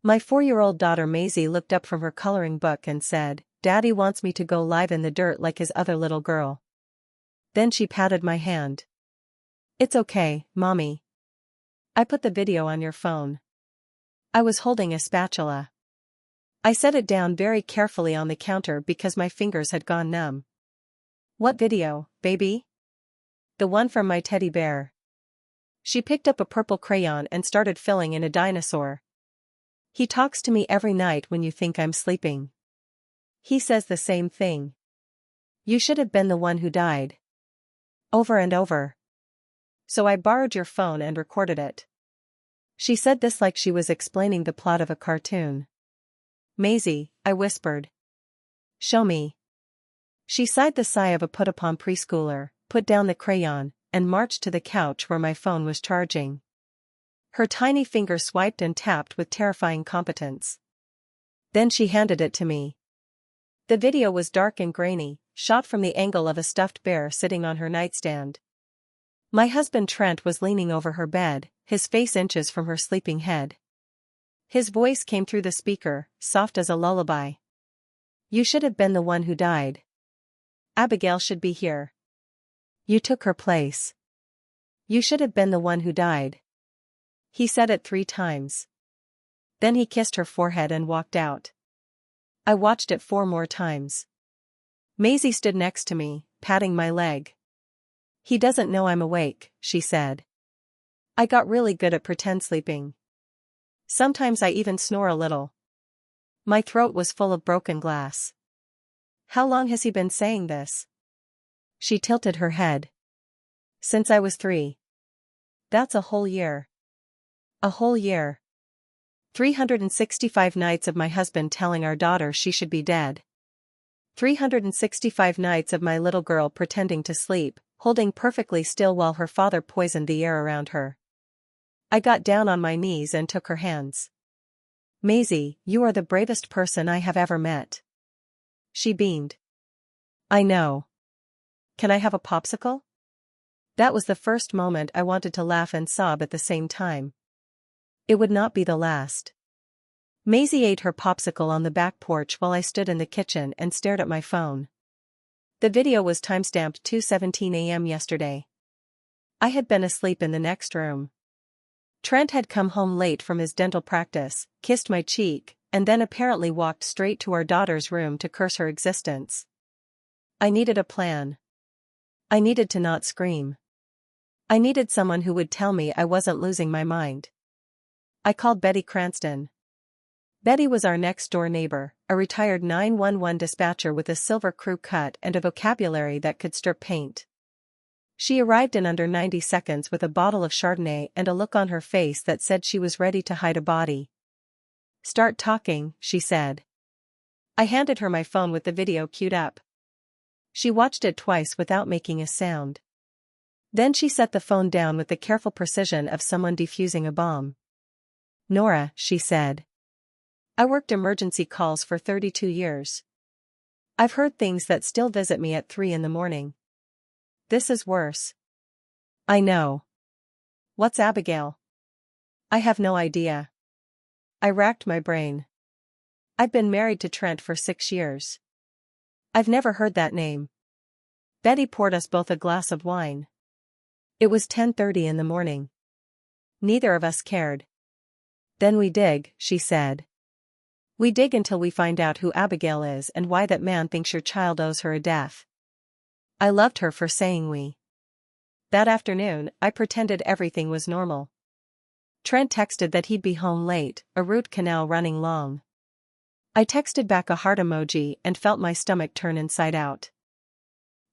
My 4-year-old daughter Maisie looked up from her coloring book and said, "Daddy wants me to go live in the dirt like his other little girl." Then she patted my hand. "It's okay, Mommy. I put the video on your phone." I was holding a spatula. I set it down very carefully on the counter because my fingers had gone numb. "What video, baby?" "The one from my teddy bear." She picked up a purple crayon and started filling in a dinosaur. "He talks to me every night when you think I'm sleeping. He says the same thing. You should have been the one who died." Over and over. "So I borrowed your phone and recorded it." She said this like she was explaining the plot of a cartoon. "Maisie," I whispered. "Show me." She sighed the sigh of a put-upon preschooler, put down the crayon, and marched to the couch where my phone was charging. Her tiny finger swiped and tapped with terrifying competence. Then she handed it to me. The video was dark and grainy, shot from the angle of a stuffed bear sitting on her nightstand. My husband Trent was leaning over her bed, his face inches from her sleeping head. His voice came through the speaker, soft as a lullaby. "You should have been the one who died. Abigail should be here. You took her place. You should have been the one who died." He said it 3 times. Then he kissed her forehead and walked out. I watched it 4 more times. Maisie stood next to me, patting my leg. "He doesn't know I'm awake," she said. I got really good at pretend sleeping. Sometimes I even snore a little. My throat was full of broken glass. "How long has he been saying this?" She tilted her head. "Since I was 3. That's a whole year. A whole year. 365 nights of my husband telling our daughter she should be dead. 365 nights of my little girl pretending to sleep, holding perfectly still while her father poisoned the air around her." I got down on my knees and took her hands. "Maisie, you are the bravest person I have ever met." She beamed. "I know. Can I have a popsicle?" That was the first moment I wanted to laugh and sob at the same time. It would not be the last. Maisie ate her popsicle on the back porch while I stood in the kitchen and stared at my phone. The video was timestamped 2:17 a.m. yesterday. I had been asleep in the next room. Trent had come home late from his dental practice, kissed my cheek, and then apparently walked straight to our daughter's room to curse her existence. I needed a plan. I needed to not scream. I needed someone who would tell me I wasn't losing my mind. I called Betty Cranston. Betty was our next-door neighbor, a retired 911 dispatcher with a silver crew cut and a vocabulary that could strip paint. She arrived in under 90 seconds with a bottle of Chardonnay and a look on her face that said she was ready to hide a body. "Start talking," she said. I handed her my phone with the video queued up. She watched it twice without making a sound. Then she set the phone down with the careful precision of someone defusing a bomb. "Nora," she said. "I worked emergency calls for 32 years. I've heard things that still visit me at 3 in the morning. This is worse." "I know. What's Abigail?" "I have no idea." I racked my brain. I've been married to Trent for 6 years. I've never heard that name. Betty poured us both a glass of wine. It was 10:30 in the morning. Neither of us cared. "Then we dig," she said. "We dig until we find out who Abigail is and why that man thinks your child owes her a death." I loved her for saying we. That afternoon, I pretended everything was normal. Trent texted that he'd be home late, a root canal running long. I texted back a heart emoji and felt my stomach turn inside out.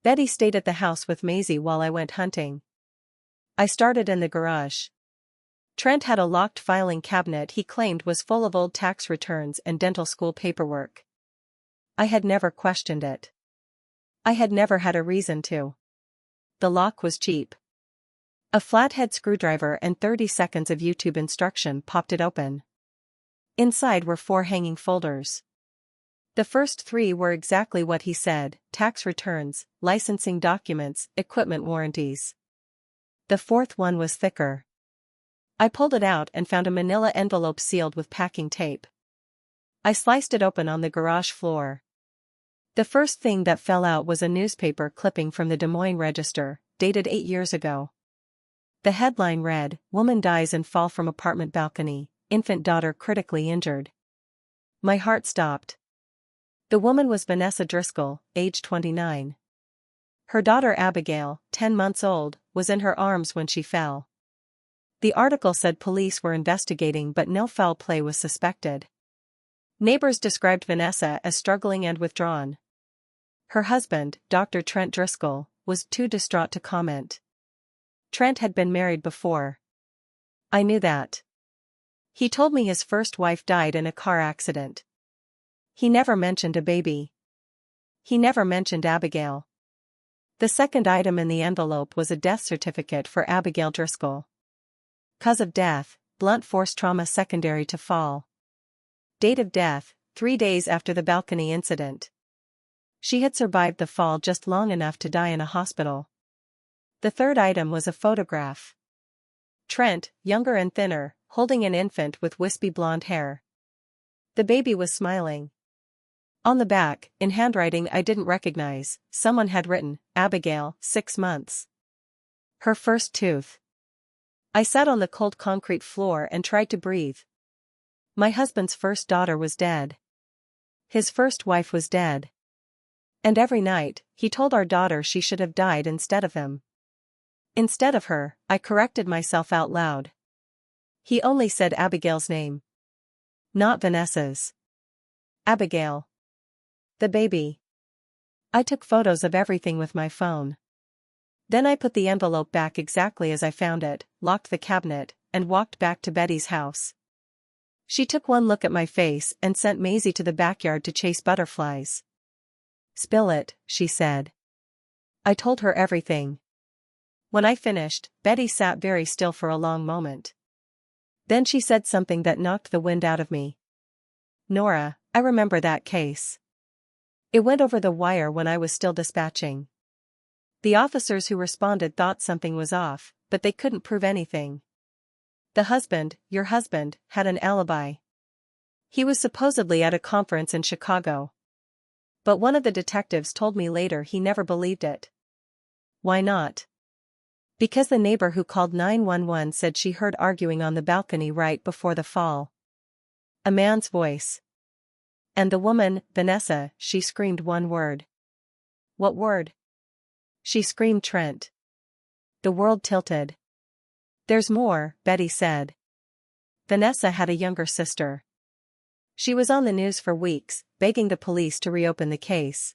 Betty stayed at the house with Maisie while I went hunting. I started in the garage. Trent had a locked filing cabinet he claimed was full of old tax returns and dental school paperwork. I had never questioned it. I had never had a reason to. The lock was cheap. A flathead screwdriver and 30 seconds of YouTube instruction popped it open. Inside were 4 hanging folders. The first 3 were exactly what he said: tax returns, licensing documents, equipment warranties. The 4th one was thicker. I pulled it out and found a manila envelope sealed with packing tape. I sliced it open on the garage floor. The first thing that fell out was a newspaper clipping from the Des Moines Register, dated 8 years ago. The headline read, "Woman dies in fall from apartment balcony, infant daughter critically injured." My heart stopped. The woman was Vanessa Driscoll, age 29. Her daughter Abigail, 10 months old, was in her arms when she fell. The article said police were investigating but no foul play was suspected. Neighbors described Vanessa as struggling and withdrawn. Her husband, Dr. Trent Driscoll, was too distraught to comment. Trent had been married before. I knew that. He told me his first wife died in a car accident. He never mentioned a baby. He never mentioned Abigail. The second item in the envelope was a death certificate for Abigail Driscoll. Cause of death, blunt force trauma secondary to fall. Date of death, 3 days after the balcony incident. She had survived the fall just long enough to die in a hospital. The third item was a photograph. Trent, younger and thinner, holding an infant with wispy blonde hair. The baby was smiling. On the back, in handwriting I didn't recognize, someone had written, "Abigail, 6 months. Her first tooth." I sat on the cold concrete floor and tried to breathe. My husband's first daughter was dead. His first wife was dead. And every night, he told our daughter she should have died instead of him. Instead of her, I corrected myself out loud. He only said Abigail's name. Not Vanessa's. Abigail. The baby. I took photos of everything with my phone. Then I put the envelope back exactly as I found it, locked the cabinet, and walked back to Betty's house. She took one look at my face and sent Maisie to the backyard to chase butterflies. "Spill it," she said. I told her everything. When I finished, Betty sat very still for a long moment. Then she said something that knocked the wind out of me. "Nora, I remember that case. It went over the wire when I was still dispatching. The officers who responded thought something was off, but they couldn't prove anything. The husband, your husband, had an alibi. He was supposedly at a conference in Chicago. But one of the detectives told me later he never believed it." "Why not?" "Because the neighbor who called 911 said she heard arguing on the balcony right before the fall. A man's voice. And the woman, Vanessa, she screamed one word." "What word?" "She screamed Trent." The world tilted. "There's more," Betty said. "Vanessa had a younger sister. She was on the news for weeks, begging the police to reopen the case.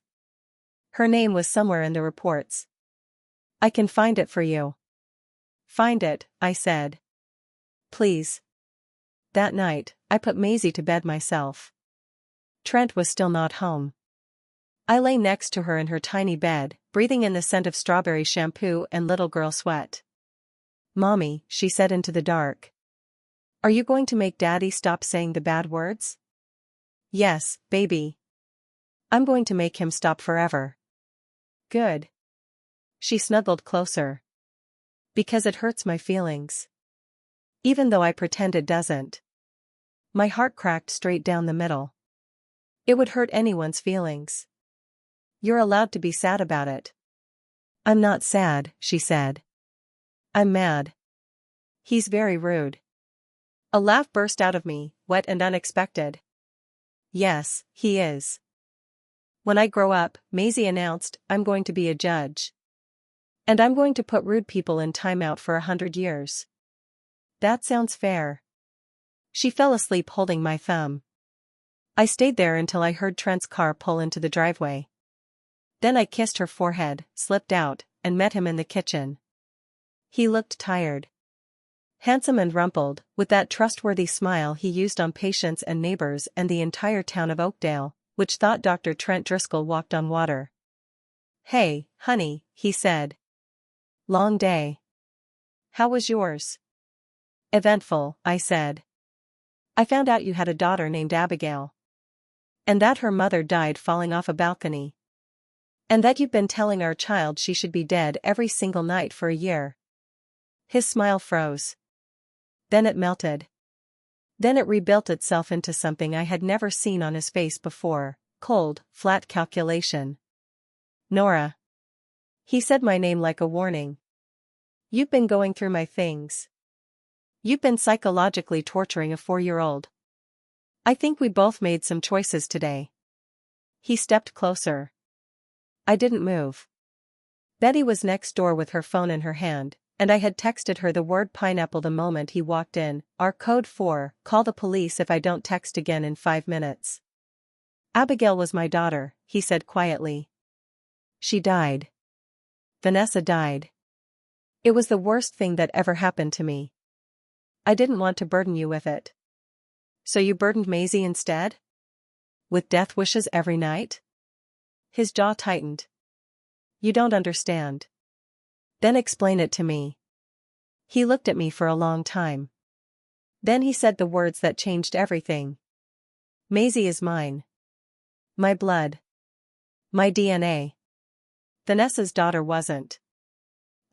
Her name was somewhere in the reports. I can find it for you." "Find it," I said. "Please." That night, I put Maisie to bed myself. Trent was still not home. I lay next to her in her tiny bed, breathing in the scent of strawberry shampoo and little girl sweat. "Mommy," she said into the dark. "Are you going to make Daddy stop saying the bad words?" "Yes, baby. I'm going to make him stop forever." "Good." She snuggled closer. "Because it hurts my feelings. Even though I pretend it doesn't." My heart cracked straight down the middle. It would hurt anyone's feelings. "You're allowed to be sad about it." "I'm not sad," she said. "I'm mad. He's very rude." A laugh burst out of me, wet and unexpected. "Yes, he is. When I grow up," Maisie announced, "I'm going to be a judge. And I'm going to put rude people in timeout for 100 years. That sounds fair." She fell asleep holding my thumb. I stayed there until I heard Trent's car pull into the driveway. Then I kissed her forehead, slipped out, and met him in the kitchen. He looked tired. Handsome and rumpled, with that trustworthy smile he used on patients and neighbors and the entire town of Oakdale, which thought Dr. Trent Driscoll walked on water. "Hey, honey," he said. "Long day. How was yours?" "Eventful," I said. "I found out you had a daughter named Abigail. And that her mother died falling off a balcony. And that you've been telling our child she should be dead every single night for a year." His smile froze. Then it melted. Then it rebuilt itself into something I had never seen on his face before, cold, flat calculation. Nora. He said my name like a warning. You've been going through my things. You've been psychologically torturing a 4-year-old. I think we both made some choices today. He stepped closer. I didn't move. Betty was next door with her phone in her hand, and I had texted her the word pineapple the moment he walked in. Our code 4, call the police if I don't text again in 5 minutes. Abigail was my daughter, he said quietly. She died. Vanessa died. It was the worst thing that ever happened to me. I didn't want to burden you with it. So you burdened Maisie instead? With death wishes every night? His jaw tightened. You don't understand. Then explain it to me. He looked at me for a long time. Then he said the words that changed everything. Maisie is mine. My blood. My DNA. Vanessa's daughter wasn't.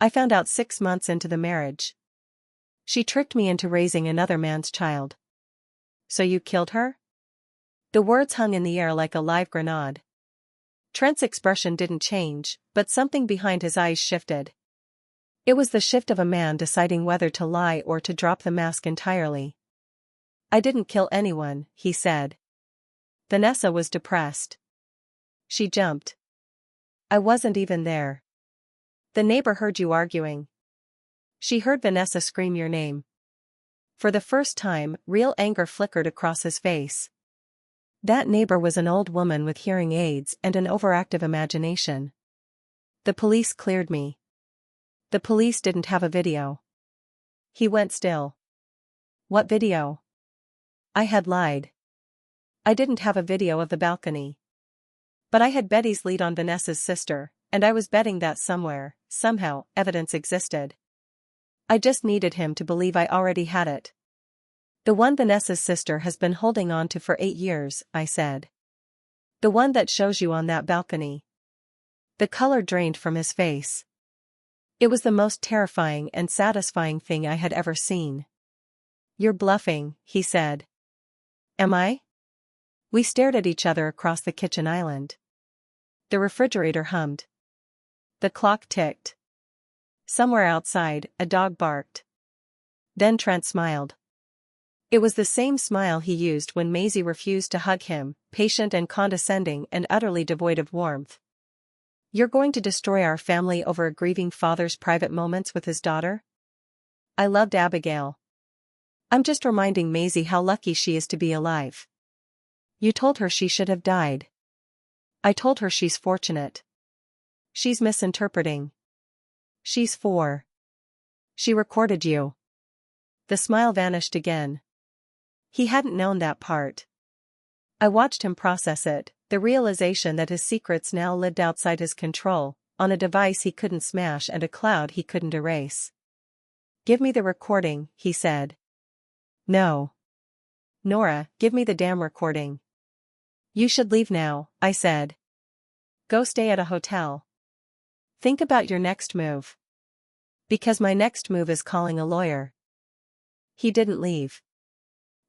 I found out 6 months into the marriage. She tricked me into raising another man's child. So you killed her? The words hung in the air like a live grenade. Trent's expression didn't change, but something behind his eyes shifted. It was the shift of a man deciding whether to lie or to drop the mask entirely. I didn't kill anyone, he said. Vanessa was depressed. She jumped. I wasn't even there. The neighbor heard you arguing. She heard Vanessa scream your name. For the first time, real anger flickered across his face. That neighbor was an old woman with hearing aids and an overactive imagination. The police cleared me. The police didn't have a video. He went still. What video? I had lied. I didn't have a video of the balcony. But I had Betty's lead on Vanessa's sister, and I was betting that somewhere, somehow, evidence existed. I just needed him to believe I already had it. The one Vanessa's sister has been holding on to for 8 years, I said. The one that shows you on that balcony. The color drained from his face. It was the most terrifying and satisfying thing I had ever seen. You're bluffing, he said. Am I? We stared at each other across the kitchen island. The refrigerator hummed. The clock ticked. Somewhere outside, a dog barked. Then Trent smiled. It was the same smile he used when Maisie refused to hug him, patient and condescending and utterly devoid of warmth. You're going to destroy our family over a grieving father's private moments with his daughter? I loved Abigail. I'm just reminding Maisie how lucky she is to be alive. You told her she should have died. I told her she's fortunate. She's misinterpreting. She's 4. She recorded you. The smile vanished again. He hadn't known that part. I watched him process it, the realization that his secrets now lived outside his control, on a device he couldn't smash and a cloud he couldn't erase. Give me the recording, he said. No. Nora, give me the damn recording. You should leave now, I said. Go stay at a hotel. Think about your next move. Because my next move is calling a lawyer. He didn't leave.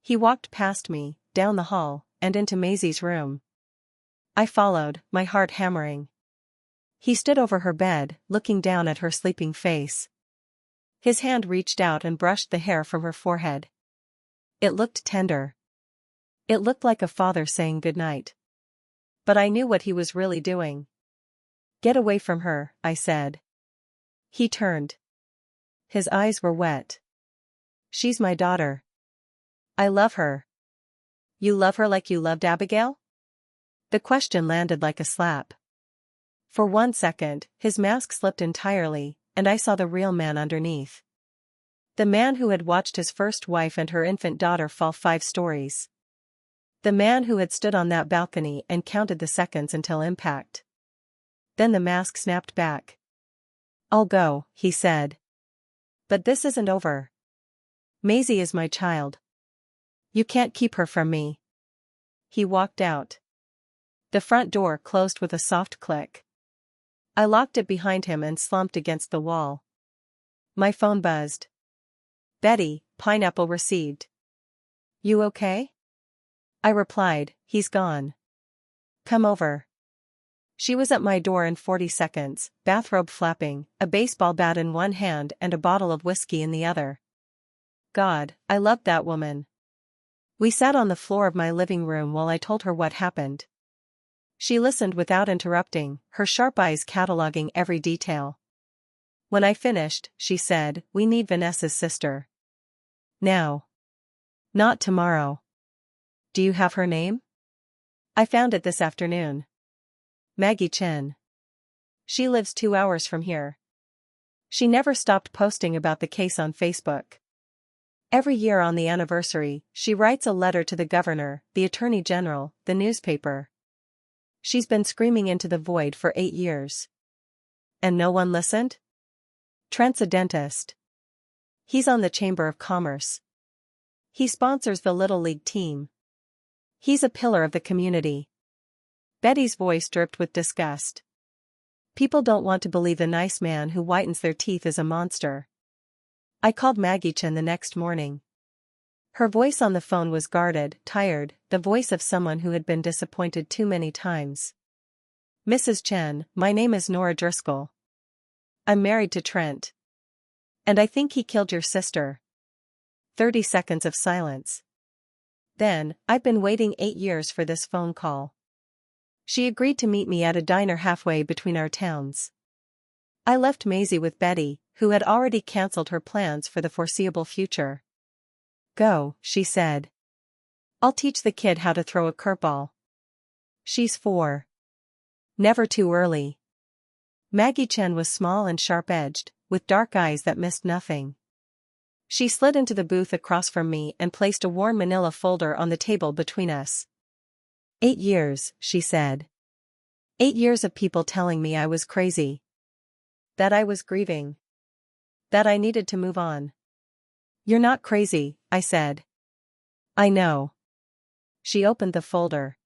He walked past me, down the hall, and into Maisie's room. I followed, my heart hammering. He stood over her bed, looking down at her sleeping face. His hand reached out and brushed the hair from her forehead. It looked tender. It looked like a father saying goodnight. But I knew what he was really doing. Get away from her, I said. He turned. His eyes were wet. She's my daughter. I love her. You love her like you loved Abigail? The question landed like a slap. For 1 second, his mask slipped entirely, and I saw the real man underneath. The man who had watched his first wife and her infant daughter fall 5 stories. The man who had stood on that balcony and counted the seconds until impact. Then the mask snapped back. I'll go, he said. But this isn't over. Maisie is my child. You can't keep her from me. He walked out. The front door closed with a soft click. I locked it behind him and slumped against the wall. My phone buzzed. Betty, pineapple received. You okay? I replied, he's gone. Come over. She was at my door in 40 seconds, bathrobe flapping, a baseball bat in one hand and a bottle of whiskey in the other. God, I loved that woman. We sat on the floor of my living room while I told her what happened. She listened without interrupting, her sharp eyes cataloging every detail. When I finished, she said, we need Vanessa's sister. Now. Not tomorrow. Do you have her name? I found it this afternoon. Maggie Chen. She lives 2 hours from here. She never stopped posting about the case on Facebook. Every year on the anniversary, she writes a letter to the governor, the attorney general, the newspaper. She's been screaming into the void for 8 years. And no one listened? Trent's a dentist. He's on the Chamber of Commerce. He sponsors the Little League team. He's a pillar of the community. Betty's voice dripped with disgust. People don't want to believe the nice man who whitens their teeth is a monster. I called Maggie Chen the next morning. Her voice on the phone was guarded, tired, the voice of someone who had been disappointed too many times. Mrs. Chen, my name is Nora Driscoll. I'm married to Trent. And I think he killed your sister. 30 seconds of silence. Then, I've been waiting 8 years for this phone call. She agreed to meet me at a diner halfway between our towns. I left Maisie with Betty, who had already cancelled her plans for the foreseeable future. Go, she said. I'll teach the kid how to throw a curveball. She's 4. Never too early. Maggie Chen was small and sharp-edged, with dark eyes that missed nothing. She slid into the booth across from me and placed a worn manila folder on the table between us. 8 years, she said. 8 years of people telling me I was crazy. That I was grieving. That I needed to move on. You're not crazy, I said. I know. She opened the folder.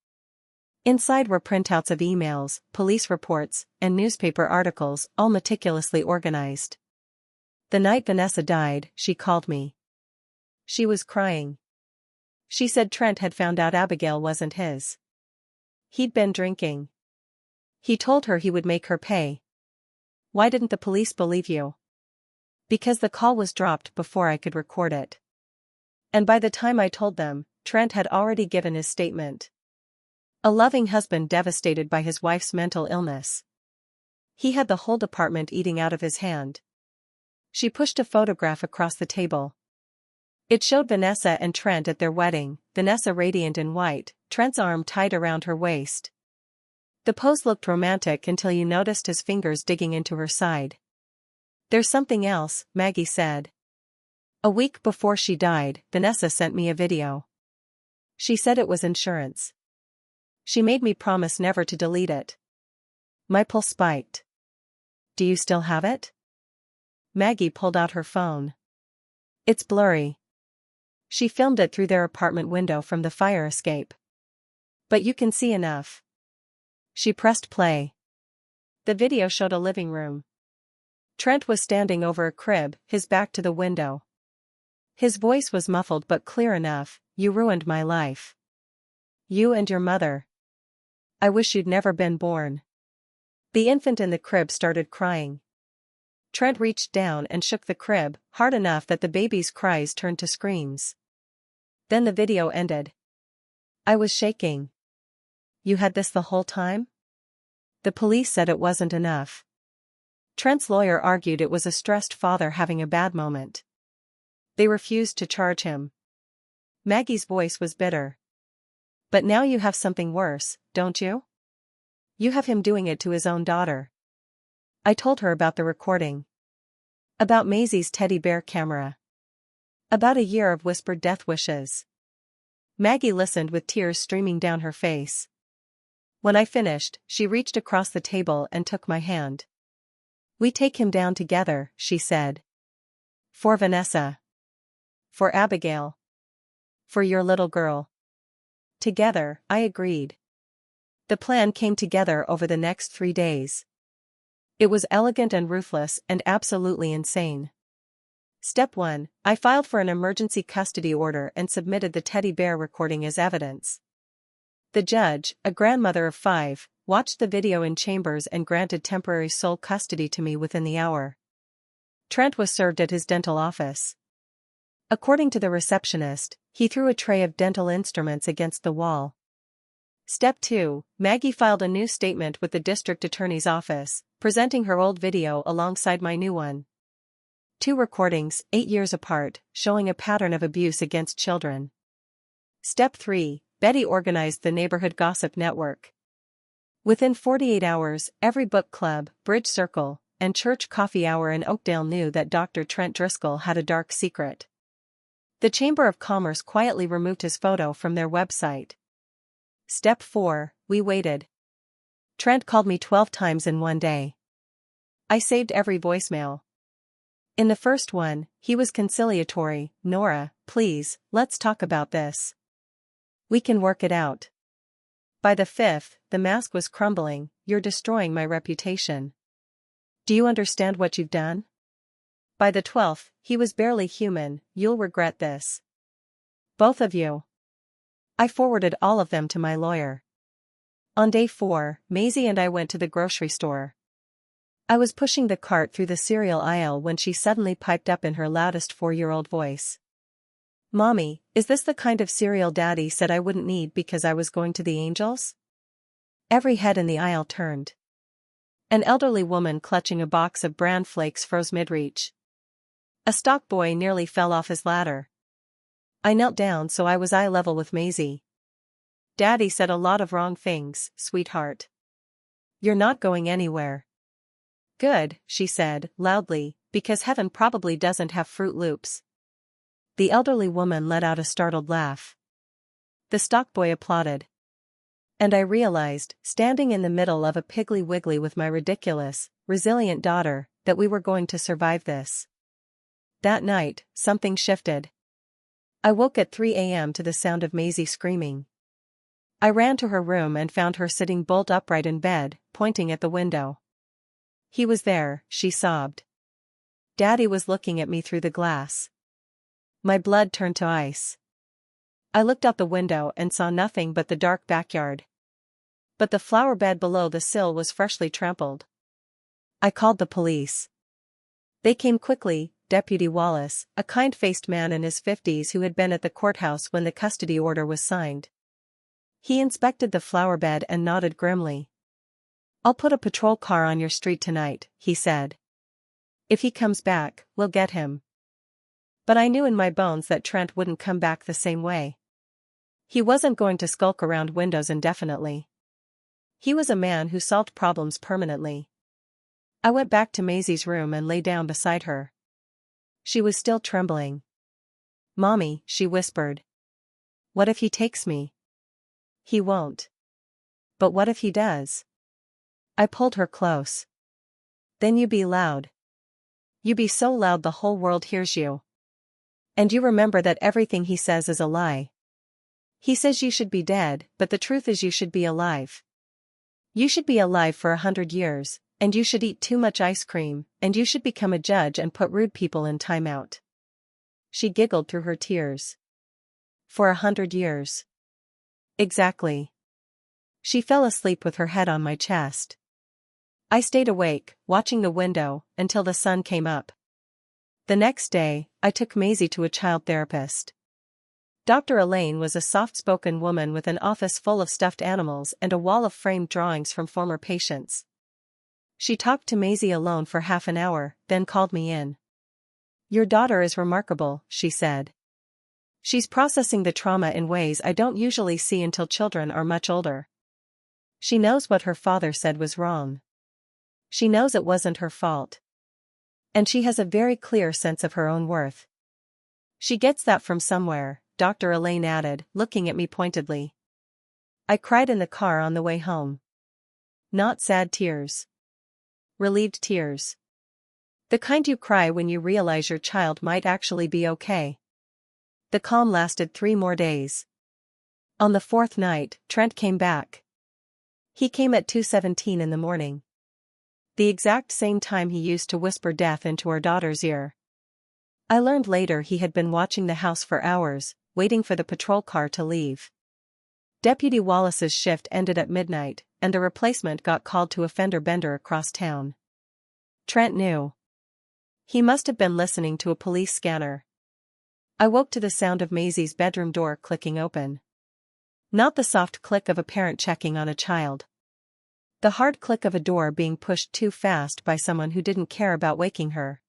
Inside were printouts of emails, police reports, and newspaper articles, all meticulously organized. The night Vanessa died, she called me. She was crying. She said Trent had found out Abigail wasn't his. He'd been drinking. He told her he would make her pay. Why didn't the police believe you? Because the call was dropped before I could record it. And by the time I told them, Trent had already given his statement. A loving husband devastated by his wife's mental illness. He had the whole department eating out of his hand. She pushed a photograph across the table. It showed Vanessa and Trent at their wedding, Vanessa radiant in white, Trent's arm tied around her waist. The pose looked romantic until you noticed his fingers digging into her side. There's something else, Maggie said. A week before she died, Vanessa sent me a video. She said it was insurance. She made me promise never to delete it. My pulse spiked. Do you still have it? Maggie pulled out her phone. It's blurry. She filmed it through their apartment window from the fire escape. But you can see enough. She pressed play. The video showed a living room. Trent was standing over a crib, his back to the window. His voice was muffled but clear enough. You ruined my life. You and your mother. I wish you'd never been born. The infant in the crib started crying. Trent reached down and shook the crib, hard enough that the baby's cries turned to screams. Then the video ended. I was shaking. You had this the whole time? The police said it wasn't enough. Trent's lawyer argued it was a stressed father having a bad moment. They refused to charge him. Maggie's voice was bitter. But now you have something worse, don't you? You have him doing it to his own daughter. I told her about the recording. About Maisie's teddy bear camera. About a year of whispered death wishes. Maggie listened with tears streaming down her face. When I finished, she reached across the table and took my hand. We take him down together, she said. For Vanessa. For Abigail. For your little girl. Together, I agreed. The plan came together over the next 3 days. It was elegant and ruthless and absolutely insane. Step 1. I filed for an emergency custody order and submitted the teddy bear recording as evidence. The judge, a grandmother of 5, watched the video in chambers and granted temporary sole custody to me within the hour. Trent was served at his dental office. According to the receptionist, he threw a tray of dental instruments against the wall. Step 2. Maggie filed a new statement with the district attorney's office, presenting her old video alongside my new one. 2 recordings, 8 years apart, showing a pattern of abuse against children. Step 3. Betty organized the neighborhood gossip network. Within 48 hours, every book club, bridge circle, and church coffee hour in Oakdale knew that Dr. Trent Driscoll had a dark secret. The Chamber of Commerce quietly removed his photo from their website. Step 4. We waited. Trent called me 12 times in one day. I saved every voicemail. In the first one, he was conciliatory. "Nora, please, let's talk about this. We can work it out." By the 5th, the mask was crumbling. "You're destroying my reputation. Do you understand what you've done?" By the 12th, he was barely human. "You'll regret this. Both of you." I forwarded all of them to my lawyer. On day 4, Maisie and I went to the grocery store. I was pushing the cart through the cereal aisle when she suddenly piped up in her loudest 4-year-old voice. "Mommy, is this the kind of cereal Daddy said I wouldn't need because I was going to the Angels?" Every head in the aisle turned. An elderly woman clutching a box of bran flakes froze mid-reach. A stock boy nearly fell off his ladder. I knelt down so I was eye level with Maisie. "Daddy said a lot of wrong things, sweetheart. You're not going anywhere." "Good," she said, loudly, "because heaven probably doesn't have Fruit Loops." The elderly woman let out a startled laugh. The stock boy applauded. And I realized, standing in the middle of a Piggly Wiggly with my ridiculous, resilient daughter, that we were going to survive this. That night, something shifted. I woke at 3 a.m. to the sound of Maisie screaming. I ran to her room and found her sitting bolt upright in bed, pointing at the window. "He was there," she sobbed. "Daddy was looking at me through the glass." My blood turned to ice. I looked out the window and saw nothing but the dark backyard. But the flower bed below the sill was freshly trampled. I called the police. They came quickly. Deputy Wallace, a kind-faced man in his 50s who had been at the courthouse when the custody order was signed. He inspected the flower bed and nodded grimly. "I'll put a patrol car on your street tonight," he said. "If he comes back, we'll get him." But I knew in my bones that Trent wouldn't come back the same way. He wasn't going to skulk around windows indefinitely. He was a man who solved problems permanently. I went back to Maisie's room and lay down beside her. She was still trembling. "Mommy," she whispered. "What if he takes me?" "He won't." "But what if he does?" I pulled her close. "Then you be loud. You be so loud the whole world hears you. And you remember that everything he says is a lie. He says you should be dead, but the truth is you should be alive. You should be alive for 100 years, and you should eat too much ice cream, and you should become a judge and put rude people in timeout." She giggled through her tears. "For 100 years. Exactly." She fell asleep with her head on my chest. I stayed awake, watching the window, until the sun came up. The next day, I took Maisie to a child therapist. Dr. Elaine was a soft-spoken woman with an office full of stuffed animals and a wall of framed drawings from former patients. She talked to Maisie alone for half an hour, then called me in. "Your daughter is remarkable," she said. "She's processing the trauma in ways I don't usually see until children are much older. She knows what her father said was wrong. She knows it wasn't her fault. And she has a very clear sense of her own worth. She gets that from somewhere," Dr. Elaine added, looking at me pointedly. I cried in the car on the way home. Not sad tears. Relieved tears. The kind you cry when you realize your child might actually be okay. The calm lasted 3 more days. On the 4th night, Trent came back. He came at 2:17 in the morning. The exact same time he used to whisper death into our daughter's ear. I learned later he had been watching the house for hours, waiting for the patrol car to leave. Deputy Wallace's shift ended at midnight, and the replacement got called to a fender bender across town. Trent knew. He must have been listening to a police scanner. I woke to the sound of Maisie's bedroom door clicking open. Not the soft click of a parent checking on a child. The hard click of a door being pushed too fast by someone who didn't care about waking her.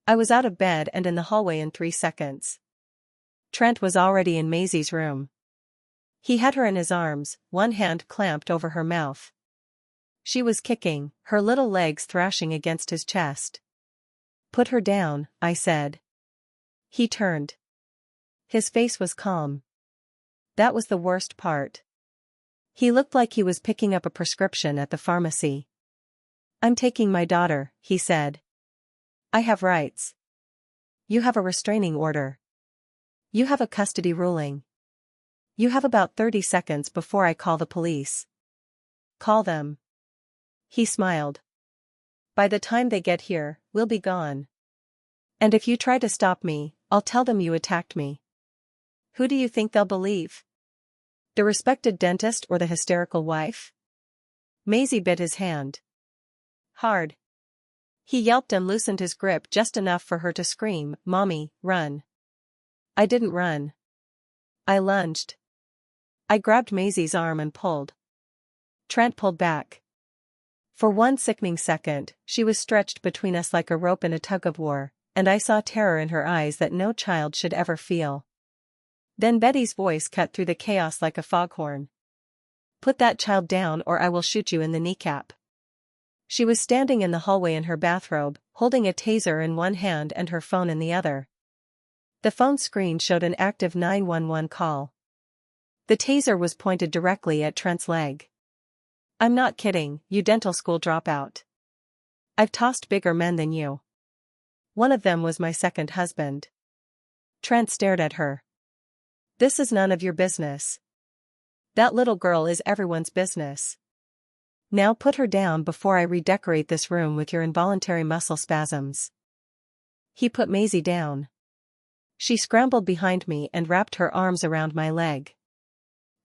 I was out of bed and in the hallway in 3 seconds. Trent was already in Maisie's room. He had her in his arms, one hand clamped over her mouth. She was kicking, her little legs thrashing against his chest. "Put her down," I said. He turned. His face was calm. That was the worst part. He looked like he was picking up a prescription at the pharmacy. "I'm taking my daughter," he said. "I have rights. You have a restraining order. You have a custody ruling. You have about 30 seconds before I call the police." "Call them." He smiled. "By the time they get here, we'll be gone. And if you try to stop me, I'll tell them you attacked me. Who do you think they'll believe? The respected dentist or the hysterical wife?" Maisie bit his hand. Hard. He yelped and loosened his grip just enough for her to scream, "Mommy, run." I didn't run. I lunged. I grabbed Maisie's arm and pulled. Trent pulled back. For one sickening second, she was stretched between us like a rope in a tug-of-war, and I saw terror in her eyes that no child should ever feel. Then Betty's voice cut through the chaos like a foghorn. "Put that child down or I will shoot you in the kneecap." She was standing in the hallway in her bathrobe, holding a taser in one hand and her phone in the other. The phone screen showed an active 911 call. The taser was pointed directly at Trent's leg. "I'm not kidding, you dental school dropout. I've tossed bigger men than you. One of them was my second husband." Trent stared at her. "This is none of your business. That little girl is everyone's business. Now put her down before I redecorate this room with your involuntary muscle spasms." He put Maisie down. She scrambled behind me and wrapped her arms around my leg.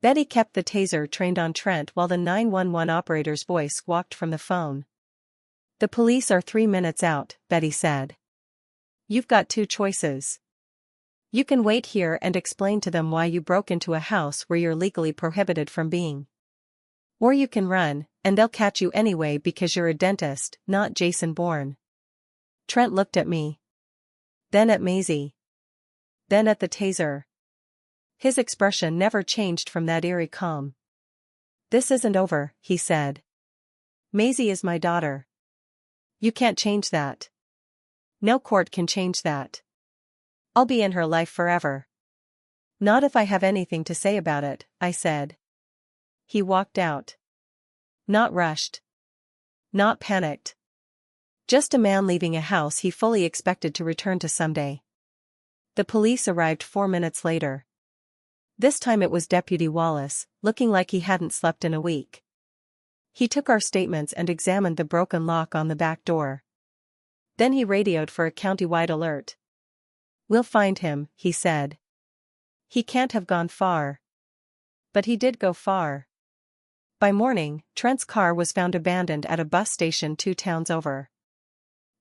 Betty kept the taser trained on Trent while the 911 operator's voice squawked from the phone. "The police are 3 minutes out," Betty said. "You've got 2 choices. You can wait here and explain to them why you broke into a house where you're legally prohibited from being. Or you can run, and they'll catch you anyway because you're a dentist, not Jason Bourne." Trent looked at me. Then at Maisie. Then at the taser. His expression never changed from that eerie calm. "This isn't over," he said. "Maisie is my daughter. You can't change that. No court can change that. I'll be in her life forever." "Not if I have anything to say about it," I said. He walked out. Not rushed. Not panicked. Just a man leaving a house he fully expected to return to someday. The police arrived 4 minutes later. This time it was Deputy Wallace, looking like he hadn't slept in a week. He took our statements and examined the broken lock on the back door. Then he radioed for a county-wide alert. "We'll find him," he said. "He can't have gone far." But he did go far. By morning, Trent's car was found abandoned at a bus station 2 towns over.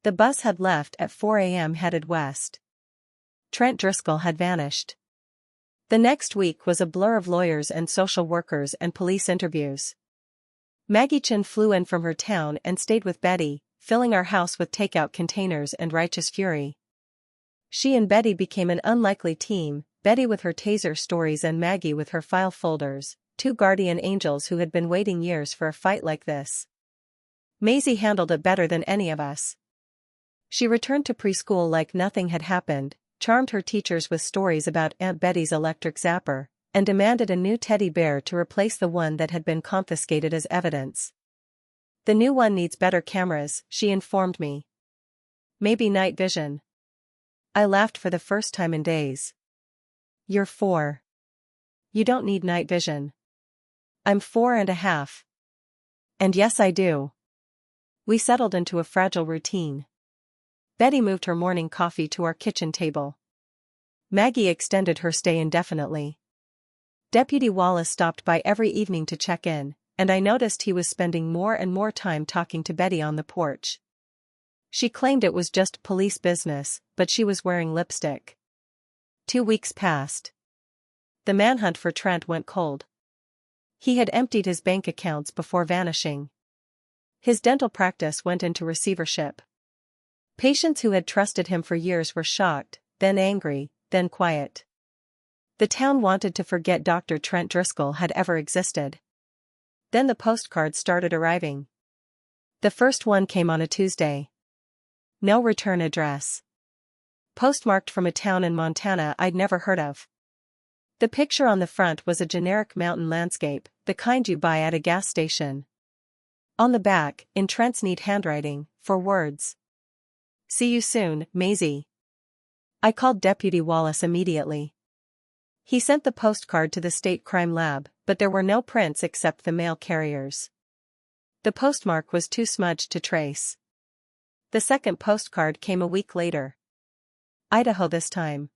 The bus had left at 4 a.m. headed west. Trent Driscoll had vanished. The next week was a blur of lawyers and social workers and police interviews. Maggie Chin flew in from her town and stayed with Betty, filling our house with takeout containers and righteous fury. She and Betty became an unlikely team, Betty with her taser stories and Maggie with her file folders, 2 guardian angels who had been waiting years for a fight like this. Maisie handled it better than any of us. She returned to preschool like nothing had happened, charmed her teachers with stories about Aunt Betty's electric zapper, and demanded a new teddy bear to replace the one that had been confiscated as evidence. "The new one needs better cameras," she informed me. "Maybe night vision." I laughed for the first time in days. "You're 4. You don't need night vision." "I'm 4.5. And yes I do." We settled into a fragile routine. Betty moved her morning coffee to our kitchen table. Maggie extended her stay indefinitely. Deputy Wallace stopped by every evening to check in, and I noticed he was spending more and more time talking to Betty on the porch. She claimed it was just police business, but she was wearing lipstick. 2 weeks passed. The manhunt for Trent went cold. He had emptied his bank accounts before vanishing. His dental practice went into receivership. Patients who had trusted him for years were shocked, then angry, then quiet. The town wanted to forget Dr. Trent Driscoll had ever existed. Then the postcards started arriving. The first one came on a Tuesday. No return address. Postmarked from a town in Montana I'd never heard of. The picture on the front was a generic mountain landscape, the kind you buy at a gas station. On the back, in Trent's neat handwriting, 4 words. "See you soon, Maisie." I called Deputy Wallace immediately. He sent the postcard to the state crime lab, but there were no prints except the mail carrier's. The postmark was too smudged to trace. The second postcard came a week later. Idaho this time.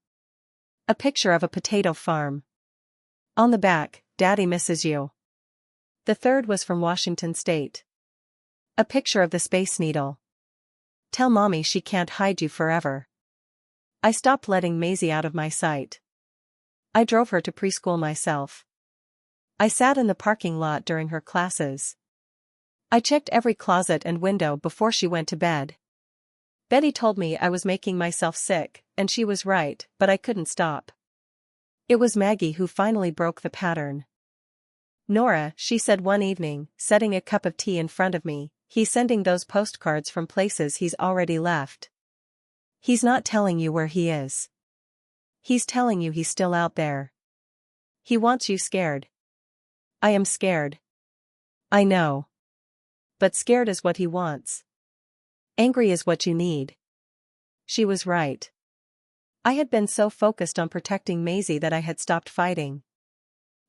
A picture of a potato farm. On the back, "Daddy misses you." The third was from Washington State. A picture of the Space Needle. "Tell Mommy she can't hide you forever." I stopped letting Maisie out of my sight. I drove her to preschool myself. I sat in the parking lot during her classes. I checked every closet and window before she went to bed. Betty told me I was making myself sick, and she was right, but I couldn't stop. It was Maggie who finally broke the pattern. "Nora," she said one evening, setting a cup of tea in front of me, "he's sending those postcards from places he's already left. He's not telling you where he is. He's telling you he's still out there. He wants you scared." I am scared. I know. But scared is what he wants. Angry is what you need. She was right. I had been so focused on protecting Maisie that I had stopped fighting.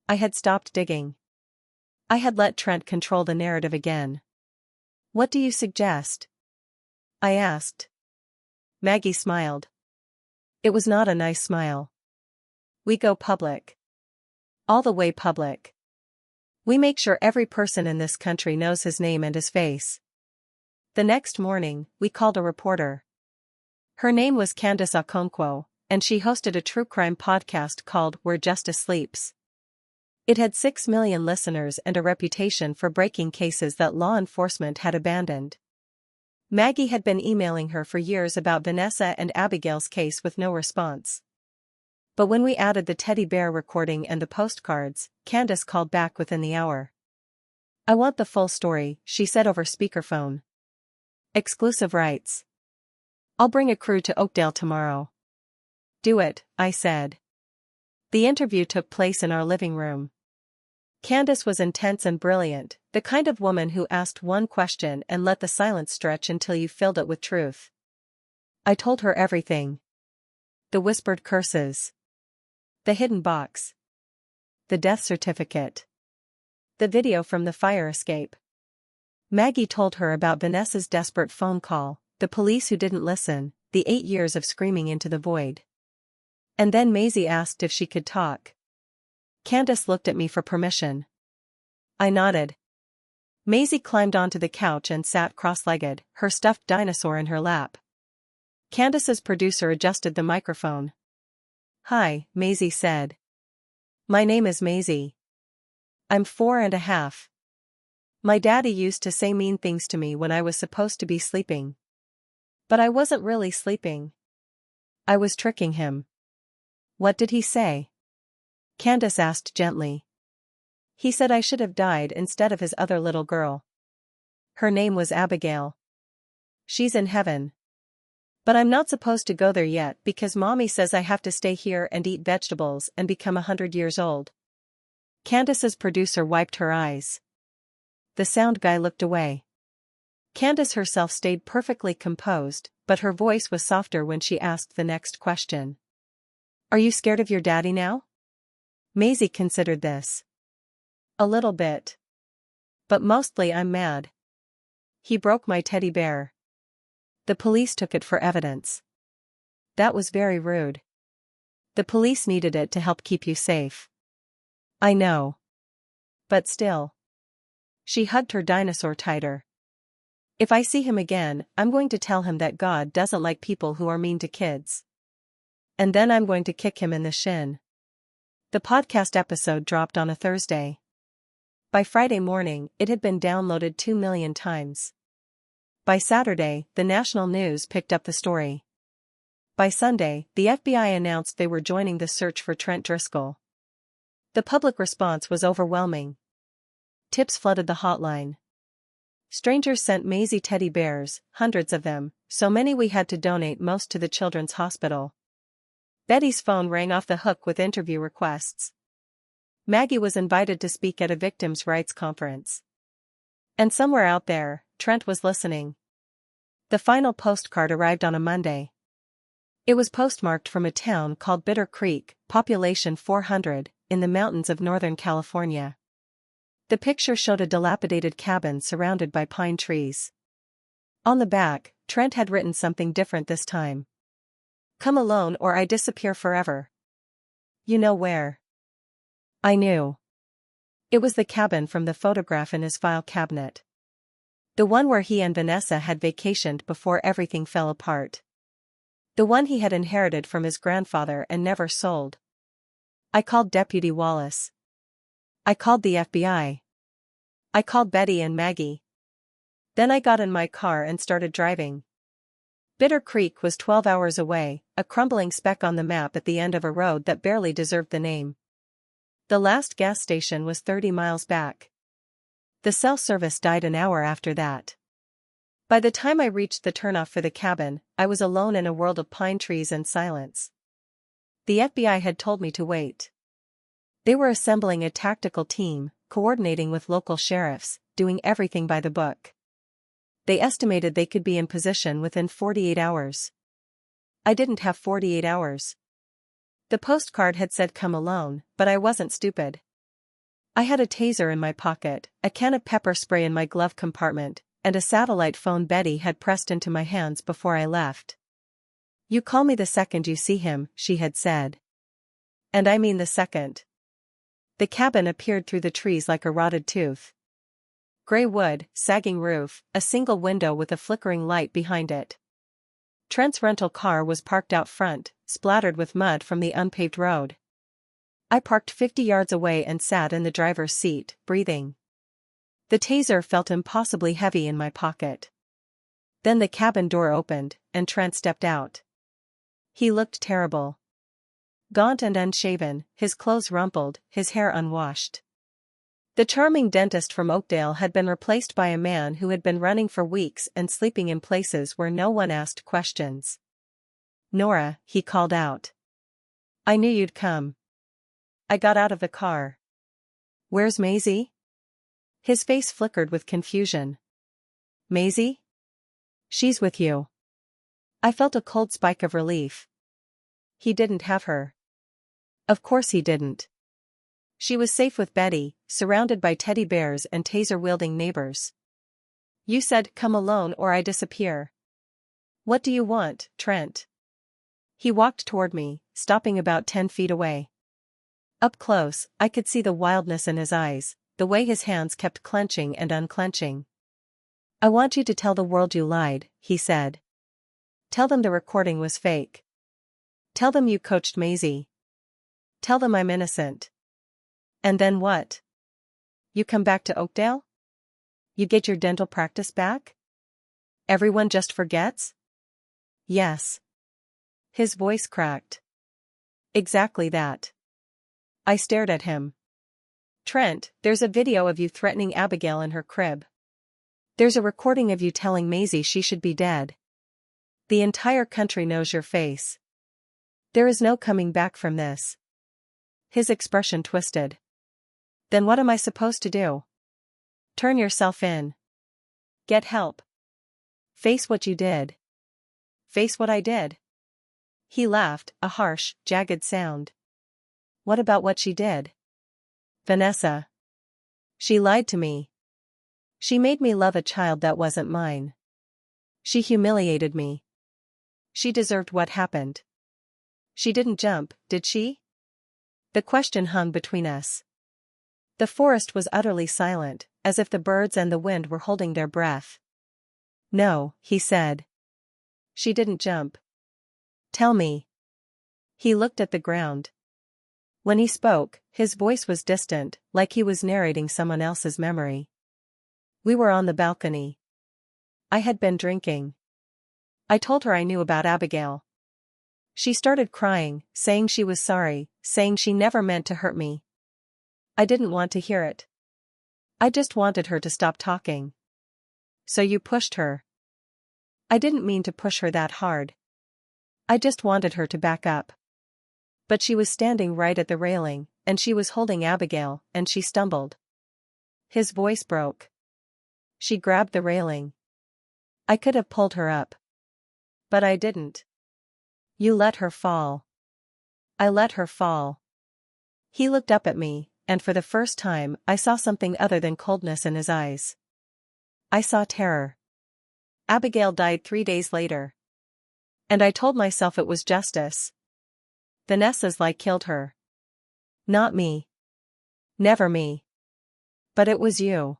I had stopped digging. I had let Trent control the narrative again. "What do you suggest?" I asked. Maggie smiled. It was not a nice smile. "We go public. All the way public. We make sure every person in this country knows his name and his face." The next morning, we called a reporter. Her name was Candace Okonkwo, and she hosted a true crime podcast called Where Justice Sleeps. It had 6 million listeners and a reputation for breaking cases that law enforcement had abandoned. Maggie had been emailing her for years about Vanessa and Abigail's case with no response. But when we added the teddy bear recording and the postcards, Candace called back within the hour. "I want the full story," she said over speakerphone. "Exclusive rights. I'll bring a crew to Oakdale tomorrow." "Do it," I said. The interview took place in our living room. Candace was intense and brilliant, the kind of woman who asked one question and let the silence stretch until you filled it with truth. I told her everything. The whispered curses. The hidden box. The death certificate. The video from the fire escape. Maggie told her about Vanessa's desperate phone call, the police who didn't listen, the 8 years of screaming into the void. And then Maisie asked if she could talk. Candace looked at me for permission. I nodded. Maisie climbed onto the couch and sat cross-legged, her stuffed dinosaur in her lap. Candace's producer adjusted the microphone. "Hi," Maisie said. "My name is Maisie. I'm 4.5. My daddy used to say mean things to me when I was supposed to be sleeping. But I wasn't really sleeping. I was tricking him." "What did he say?" Candace asked gently. "He said I should have died instead of his other little girl. Her name was Abigail. She's in heaven. But I'm not supposed to go there yet because Mommy says I have to stay here and eat vegetables and become 100 years old." Candace's producer wiped her eyes. The sound guy looked away. Candace herself stayed perfectly composed, but her voice was softer when she asked the next question. "Are you scared of your daddy now?" Maisie considered this. "A little bit. But mostly I'm mad. He broke my teddy bear. The police took it for evidence. That was very rude. The police needed it to help keep you safe. I know. But still. She hugged her dinosaur tighter. If I see him again, I'm going to tell him that God doesn't like people who are mean to kids. And then I'm going to kick him in the shin. The podcast episode dropped on a Thursday. By Friday morning, it had been downloaded 2 million times. By Saturday, the national news picked up the story. By Sunday, the FBI announced they were joining the search for Trent Driscoll. The public response was overwhelming. Tips flooded the hotline. Strangers sent Maisie teddy bears, hundreds of them, so many we had to donate most to the children's hospital. Betty's phone rang off the hook with interview requests. Maggie was invited to speak at a victims' rights conference. And somewhere out there, Trent was listening. The final postcard arrived on a Monday. It was postmarked from a town called Bitter Creek, population 400, in the mountains of Northern California. The picture showed a dilapidated cabin surrounded by pine trees. On the back, Trent had written something different this time. Come alone or I disappear forever. You know where. I knew. It was the cabin from the photograph in his file cabinet. The one where he and Vanessa had vacationed before everything fell apart. The one he had inherited from his grandfather and never sold. I called Deputy Wallace. I called the FBI. I called Betty and Maggie. Then I got in my car and started driving. Bitter Creek was 12 hours away, a crumbling speck on the map at the end of a road that barely deserved the name. The last gas station was 30 miles back. The cell service died an hour after that. By the time I reached the turnoff for the cabin, I was alone in a world of pine trees and silence. The FBI had told me to wait. They were assembling a tactical team, coordinating with local sheriffs, doing everything by the book. They estimated they could be in position within 48 hours. I didn't have 48 hours. The postcard had said come alone, but I wasn't stupid. I had a taser in my pocket, a can of pepper spray in my glove compartment, and a satellite phone Betty had pressed into my hands before I left. You call me the second you see him, she had said. And I mean the second. The cabin appeared through the trees like a rotted tooth. Gray wood, sagging roof, a single window with a flickering light behind it. Trent's rental car was parked out front, splattered with mud from the unpaved road. I parked 50 yards away and sat in the driver's seat, breathing. The taser felt impossibly heavy in my pocket. Then the cabin door opened, and Trent stepped out. He looked terrible. Gaunt and unshaven, his clothes rumpled, his hair unwashed. The charming dentist from Oakdale had been replaced by a man who had been running for weeks and sleeping in places where no one asked questions. Nora, he called out. I knew you'd come. I got out of the car. Where's Maisie? His face flickered with confusion. Maisie? She's with you. I felt a cold spike of relief. He didn't have her. Of course he didn't. She was safe with Betty, surrounded by teddy bears and taser-wielding neighbors. You said, come alone or I disappear. What do you want, Trent? He walked toward me, stopping about 10 feet away. Up close, I could see the wildness in his eyes, the way his hands kept clenching and unclenching. I want you to tell the world you lied, he said. Tell them the recording was fake. Tell them you coached Maisie. Tell them I'm innocent. And then what? You come back to Oakdale? You get your dental practice back? Everyone just forgets? Yes. His voice cracked. Exactly that. I stared at him. Trent, there's a video of you threatening Abigail in her crib. There's a recording of you telling Maisie she should be dead. The entire country knows your face. There is no coming back from this. His expression twisted. Then what am I supposed to do? Turn yourself in. Get help. Face what you did. Face what I did. He laughed, a harsh, jagged sound. What about what she did? Vanessa. She lied to me. She made me love a child that wasn't mine. She humiliated me. She deserved what happened. She didn't jump, did she? The question hung between us. The forest was utterly silent, as if the birds and the wind were holding their breath. No, he said. She didn't jump. Tell me. He looked at the ground. When he spoke, his voice was distant, like he was narrating someone else's memory. We were on the balcony. I had been drinking. I told her I knew about Abigail. She started crying, saying she was sorry, saying she never meant to hurt me. I didn't want to hear it. I just wanted her to stop talking. So you pushed her. I didn't mean to push her that hard. I just wanted her to back up. But she was standing right at the railing, and she was holding Abigail, and she stumbled. His voice broke. She grabbed the railing. I could have pulled her up. But I didn't. You let her fall. I let her fall. He looked up at me, and for the first time I saw something other than coldness in his eyes. I saw terror. Abigail died 3 days later. And I told myself it was justice. Vanessa's lie killed her. Not me. Never me. But it was you.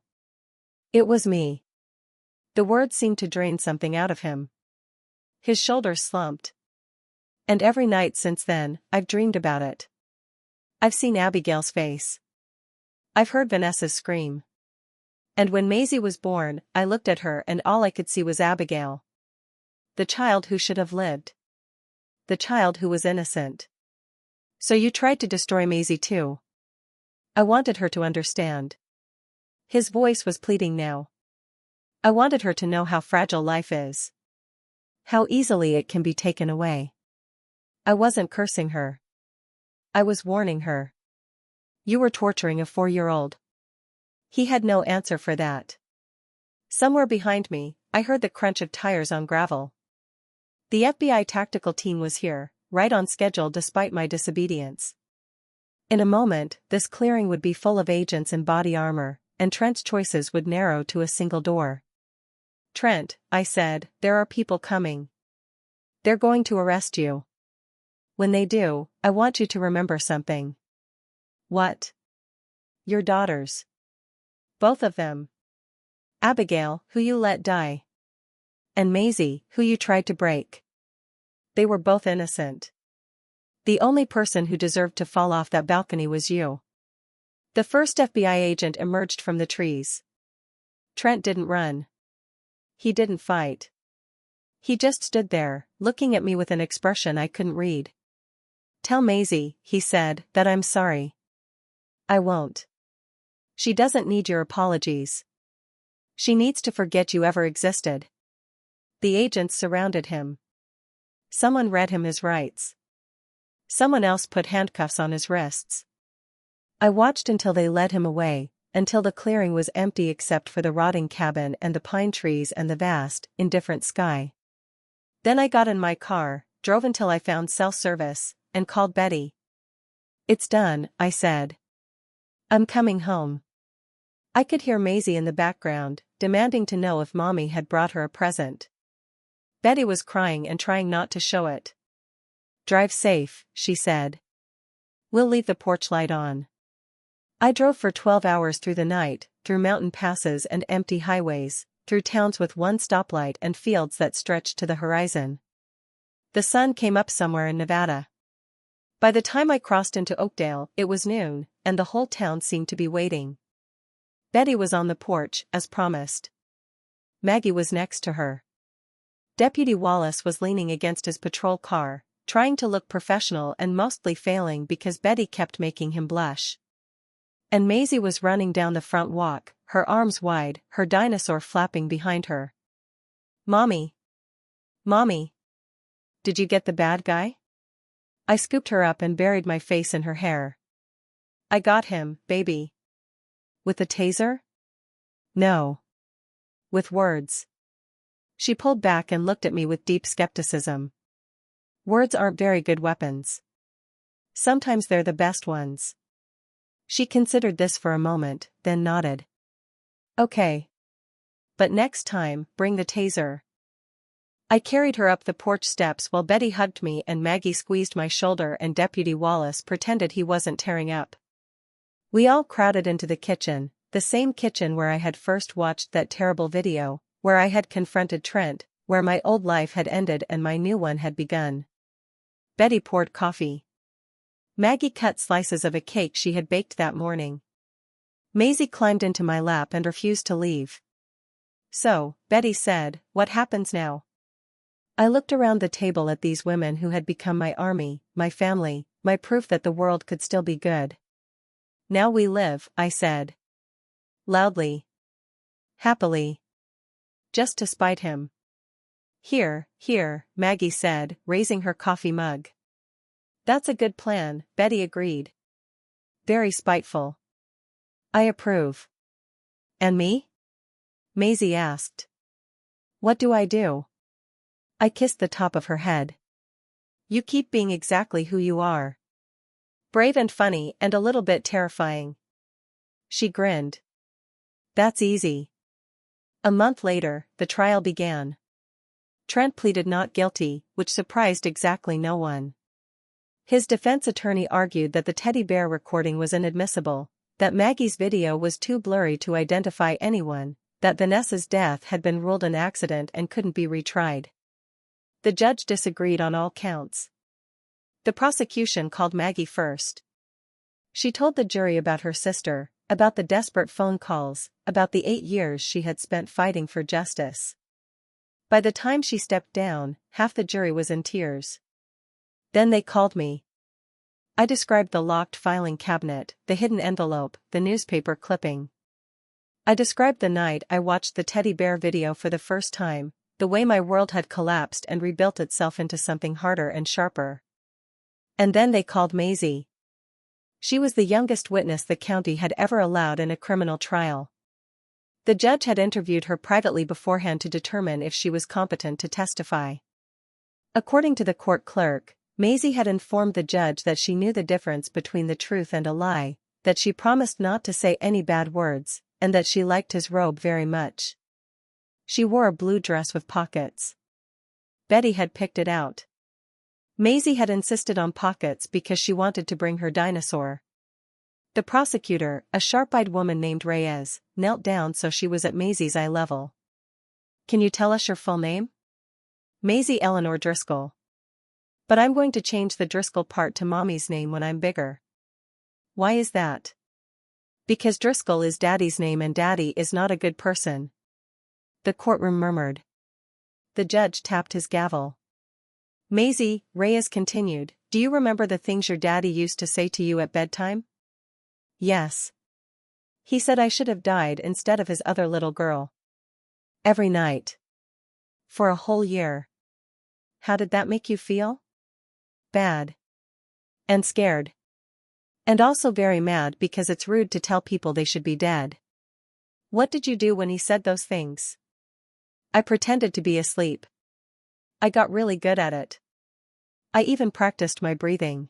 It was me. The words seemed to drain something out of him. His shoulders slumped. And every night since then, I've dreamed about it. I've seen Abigail's face. I've heard Vanessa's scream. And when Maisie was born, I looked at her and all I could see was Abigail. The child who should have lived. The child who was innocent. So you tried to destroy Maisie too. I wanted her to understand. His voice was pleading now. I wanted her to know how fragile life is. How easily it can be taken away. I wasn't cursing her. I was warning her. You were torturing a 4-year-old. He had no answer for that. Somewhere behind me, I heard the crunch of tires on gravel. The FBI tactical team was here, right on schedule despite my disobedience. In a moment, this clearing would be full of agents in body armor, and Trent's choices would narrow to a single door. Trent, I said, there are people coming. They're going to arrest you. When they do, I want you to remember something. What? Your daughters. Both of them. Abigail, who you let die. And Maisie, who you tried to break. They were both innocent. The only person who deserved to fall off that balcony was you. The first FBI agent emerged from the trees. Trent didn't run. He didn't fight. He just stood there, looking at me with an expression I couldn't read. Tell Maisie, he said, that I'm sorry. I won't. She doesn't need your apologies. She needs to forget you ever existed. The agents surrounded him. Someone read him his rights. Someone else put handcuffs on his wrists. I watched until they led him away, until the clearing was empty except for the rotting cabin and the pine trees and the vast, indifferent sky. Then I got in my car, drove until I found cell service, and called Betty. It's done, I said. I'm coming home. I could hear Maisie in the background, demanding to know if Mommy had brought her a present. Betty was crying and trying not to show it. Drive safe, she said. We'll leave the porch light on. I drove for 12 hours through the night, through mountain passes and empty highways, through towns with one stoplight and fields that stretched to the horizon. The sun came up somewhere in Nevada. By the time I crossed into Oakdale, it was noon, and the whole town seemed to be waiting. Betty was on the porch, as promised. Maggie was next to her. Deputy Wallace was leaning against his patrol car, trying to look professional and mostly failing because Betty kept making him blush. And Maisie was running down the front walk, her arms wide, her dinosaur flapping behind her. Mommy. Mommy. Did you get the bad guy? I scooped her up and buried my face in her hair. I got him, baby. With a taser? No. With words. She pulled back and looked at me with deep skepticism. Words aren't very good weapons. Sometimes they're the best ones. She considered this for a moment, then nodded. Okay. But next time, bring the taser. I carried her up the porch steps while Betty hugged me and Maggie squeezed my shoulder and Deputy Wallace pretended he wasn't tearing up. We all crowded into the kitchen, the same kitchen where I had first watched that terrible video, where I had confronted Trent, where my old life had ended and my new one had begun. Betty poured coffee. Maggie cut slices of a cake she had baked that morning. Maisie climbed into my lap and refused to leave. So, Betty said, what happens now? I looked around the table at these women who had become my army, my family, my proof that the world could still be good. Now we live, I said. Loudly. Happily. Just to spite him. Here, Maggie said, raising her coffee mug. That's a good plan, Betty agreed. Very spiteful. I approve. And me? Maisie asked. What do I do? I kissed the top of her head. You keep being exactly who you are. Brave and funny and a little bit terrifying. She grinned. That's easy. A month later, the trial began. Trent pleaded not guilty, which surprised exactly no one. His defense attorney argued that the teddy bear recording was inadmissible, that Maggie's video was too blurry to identify anyone, that Vanessa's death had been ruled an accident and couldn't be retried. The judge disagreed on all counts. The prosecution called Maggie first. She told the jury about her sister, about the desperate phone calls, about the 8 years she had spent fighting for justice. By the time she stepped down, half the jury was in tears. Then they called me. I described the locked filing cabinet, the hidden envelope, the newspaper clipping. I described the night I watched the teddy bear video for the first time, the way my world had collapsed and rebuilt itself into something harder and sharper. And then they called Maisie. She was the youngest witness the county had ever allowed in a criminal trial. The judge had interviewed her privately beforehand to determine if she was competent to testify. According to the court clerk, Maisie had informed the judge that she knew the difference between the truth and a lie, that she promised not to say any bad words, and that she liked his robe very much. She wore a blue dress with pockets. Betty had picked it out. Maisie had insisted on pockets because she wanted to bring her dinosaur. The prosecutor, a sharp-eyed woman named Reyes, knelt down so she was at Maisie's eye level. Can you tell us your full name? Maisie Eleanor Driscoll. But I'm going to change the Driscoll part to Mommy's name when I'm bigger. Why is that? Because Driscoll is Daddy's name and Daddy is not a good person. The courtroom murmured. The judge tapped his gavel. Maisie, Reyes continued, do you remember the things your daddy used to say to you at bedtime? Yes. He said I should have died instead of his other little girl. Every night. For a whole year. How did that make you feel? Bad. And scared. And also very mad because it's rude to tell people they should be dead. What did you do when he said those things? I pretended to be asleep. I got really good at it. I even practiced my breathing.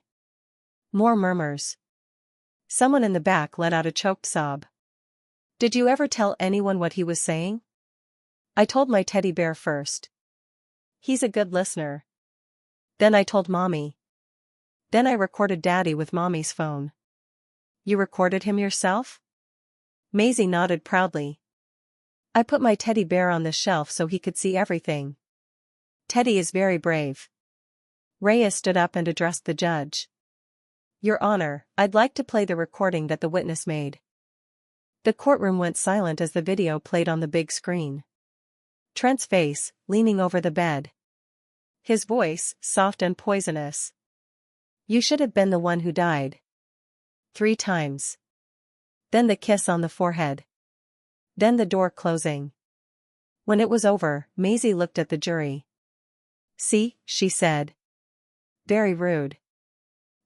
More murmurs. Someone in the back let out a choked sob. Did you ever tell anyone what he was saying? I told my teddy bear first. He's a good listener. Then I told Mommy. Then I recorded Daddy with Mommy's phone. You recorded him yourself? Maisie nodded proudly. I put my teddy bear on the shelf so he could see everything. Teddy is very brave. Reyes stood up and addressed the judge. Your Honor, I'd like to play the recording that the witness made. The courtroom went silent as the video played on the big screen. Trent's face, leaning over the bed. His voice, soft and poisonous. You should have been the one who died. 3 times. Then the kiss on the forehead. Then the door closing. When it was over, Maisie looked at the jury. See, she said. Very rude.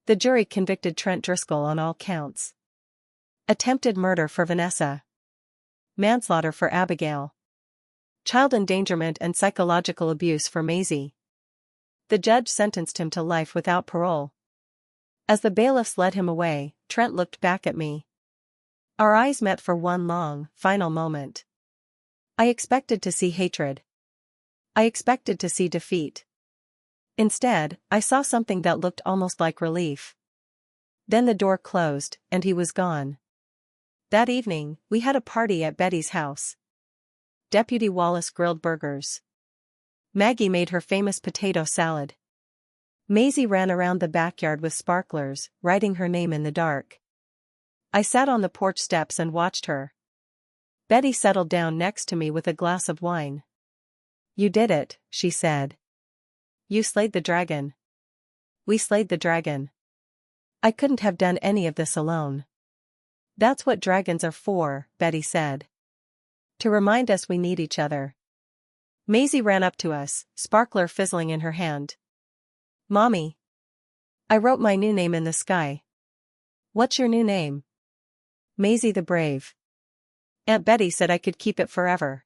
The jury convicted Trent Driscoll on all counts. Attempted murder for Vanessa. Manslaughter for Abigail. Child endangerment and psychological abuse for Maisie. The judge sentenced him to life without parole. As the bailiffs led him away, Trent looked back at me. Our eyes met for one long, final moment. I expected to see hatred. I expected to see defeat. Instead, I saw something that looked almost like relief. Then the door closed, and he was gone. That evening, we had a party at Betty's house. Deputy Wallace grilled burgers. Maggie made her famous potato salad. Maisie ran around the backyard with sparklers, writing her name in the dark. I sat on the porch steps and watched her. Betty settled down next to me with a glass of wine. "You did it," she said. "You slayed the dragon." "We slayed the dragon. I couldn't have done any of this alone." "That's what dragons are for," Betty said. "To remind us we need each other." Maisie ran up to us, sparkler fizzling in her hand. "Mommy. I wrote my new name in the sky." "What's your new name?" "Maisie the Brave. Aunt Betty said I could keep it forever."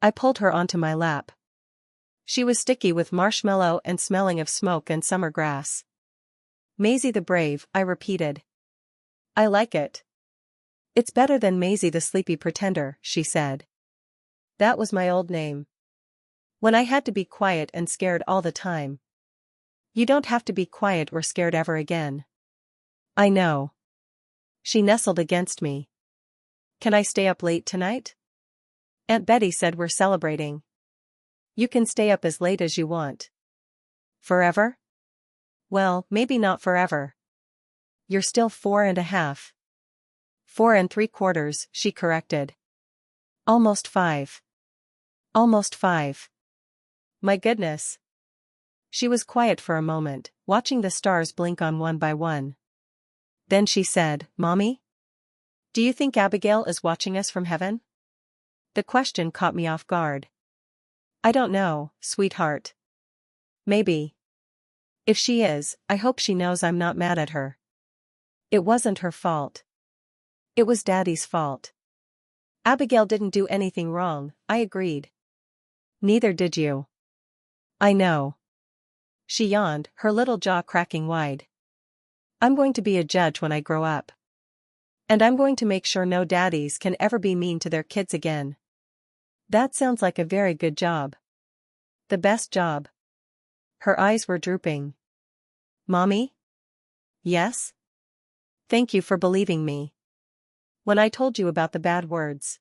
I pulled her onto my lap. She was sticky with marshmallow and smelling of smoke and summer grass. "Maisie the Brave," I repeated. "I like it. It's better than Maisie the Sleepy Pretender," she said. "That was my old name. When I had to be quiet and scared all the time." "You don't have to be quiet or scared ever again." "I know." She nestled against me. "Can I stay up late tonight?" Aunt Betty said we're celebrating. "You can stay up as late as you want." "Forever?" "Well, maybe not forever. You're still 4.5. 4.75, she corrected. "Almost 5. Almost 5. My goodness." She was quiet for a moment, watching the stars blink on one by one. Then she said, "Mommy? Do you think Abigail is watching us from heaven?" The question caught me off guard. "I don't know, sweetheart. Maybe. If she is, I hope she knows I'm not mad at her. It wasn't her fault. It was Daddy's fault." "Abigail didn't do anything wrong," I agreed. "Neither did you." "I know." She yawned, her little jaw cracking wide. "I'm going to be a judge when I grow up. And I'm going to make sure no daddies can ever be mean to their kids again." "That sounds like a very good job." "The best job." Her eyes were drooping. "Mommy?" "Yes?" "Thank you for believing me. When I told you about the bad words.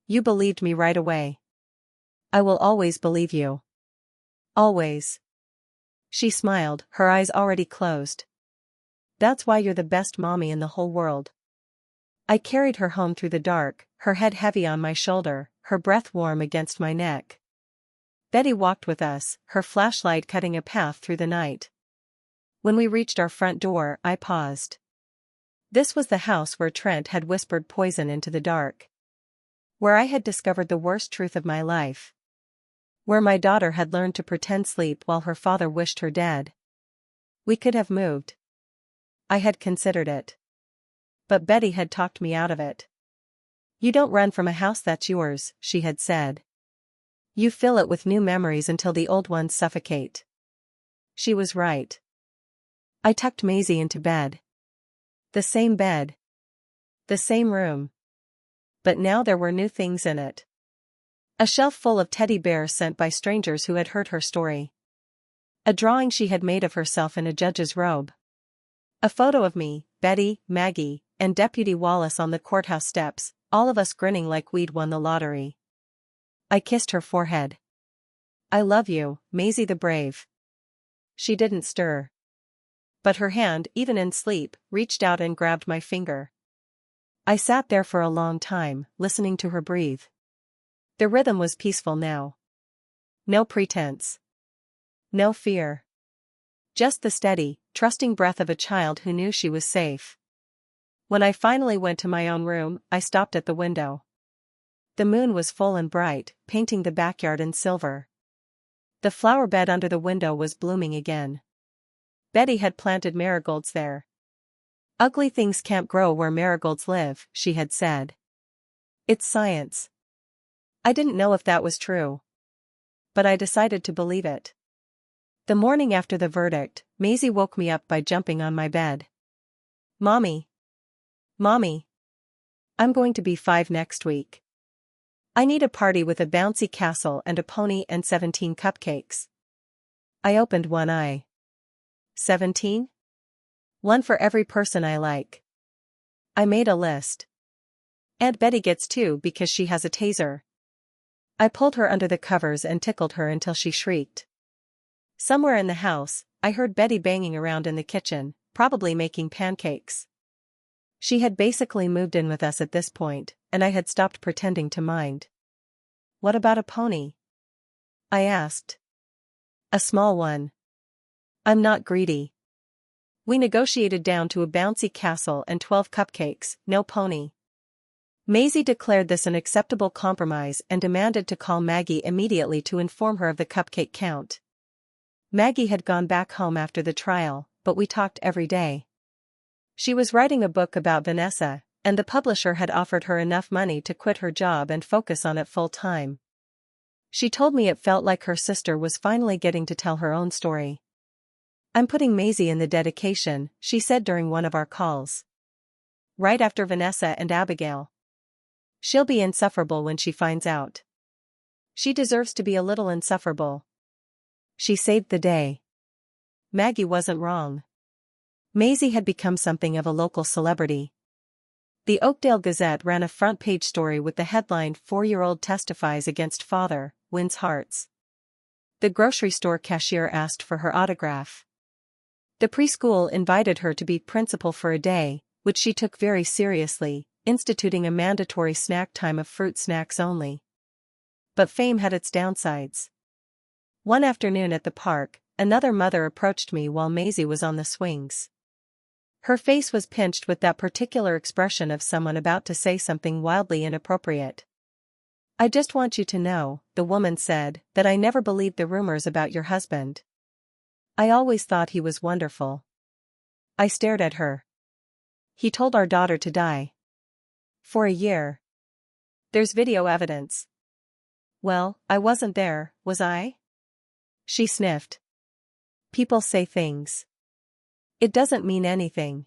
You believed me right away. I will always believe you. Always." She smiled, her eyes already closed. "That's why you're the best mommy in the whole world." I carried her home through the dark, her head heavy on my shoulder, her breath warm against my neck. Betty walked with us, her flashlight cutting a path through the night. When we reached our front door, I paused. This was the house where Trent had whispered poison into the dark. Where I had discovered the worst truth of my life. Where my daughter had learned to pretend sleep while her father wished her dead. We could have moved. I had considered it. But Betty had talked me out of it. "You don't run from a house that's yours," she had said. "You fill it with new memories until the old ones suffocate." She was right. I tucked Maisie into bed. The same bed. The same room. But now there were new things in it. A shelf full of teddy bears sent by strangers who had heard her story. A drawing she had made of herself in a judge's robe. A photo of me, Betty, Maggie, and Deputy Wallace on the courthouse steps, all of us grinning like we'd won the lottery. I kissed her forehead. "I love you, Maisie the Brave." She didn't stir. But her hand, even in sleep, reached out and grabbed my finger. I sat there for a long time, listening to her breathe. The rhythm was peaceful now. No pretense. No fear. Just the steady, trusting breath of a child who knew she was safe. When I finally went to my own room, I stopped at the window. The moon was full and bright, painting the backyard in silver. The flower bed under the window was blooming again. Betty had planted marigolds there. "Ugly things can't grow where marigolds live," she had said. It's science. I didn't know if that was true. But I decided to believe it. The morning after the verdict, Maisie woke me up by jumping on my bed. "Mommy. Mommy. I'm going to be 5 next week." I need a party with a bouncy castle and a pony and 17 cupcakes. I opened one eye. 17? One for every person I like. I made a list. Aunt Betty gets 2 because she has a taser. I pulled her under the covers and tickled her until she shrieked. Somewhere in the house, I heard Betty banging around in the kitchen, probably making pancakes. She had basically moved in with us at this point, and I had stopped pretending to mind. What about a pony? I asked. A small one. I'm not greedy. We negotiated down to a bouncy castle and 12 cupcakes, no pony. Maisie declared this an acceptable compromise and demanded to call Maggie immediately to inform her of the cupcake count. Maggie had gone back home after the trial, but we talked every day. She was writing a book about Vanessa, and the publisher had offered her enough money to quit her job and focus on it full time. She told me it felt like her sister was finally getting to tell her own story. I'm putting Maisie in the dedication, she said during one of our calls. Right after Vanessa and Abigail. She'll be insufferable when she finds out. She deserves to be a little insufferable. She saved the day. Maggie wasn't wrong. Maisie had become something of a local celebrity. The Oakdale Gazette ran a front-page story with the headline "4-year-old testifies against father, wins hearts." The grocery store cashier asked for her autograph. The preschool invited her to be principal for a day, which she took very seriously, instituting a mandatory snack time of fruit snacks only. But fame had its downsides. One afternoon at the park, another mother approached me while Maisie was on the swings. Her face was pinched with that particular expression of someone about to say something wildly inappropriate. I just want you to know, the woman said, that I never believed the rumors about your husband. I always thought he was wonderful. I stared at her. He told our daughter to die. For a year. There's video evidence. Well, I wasn't there, was I? She sniffed. People say things. It doesn't mean anything.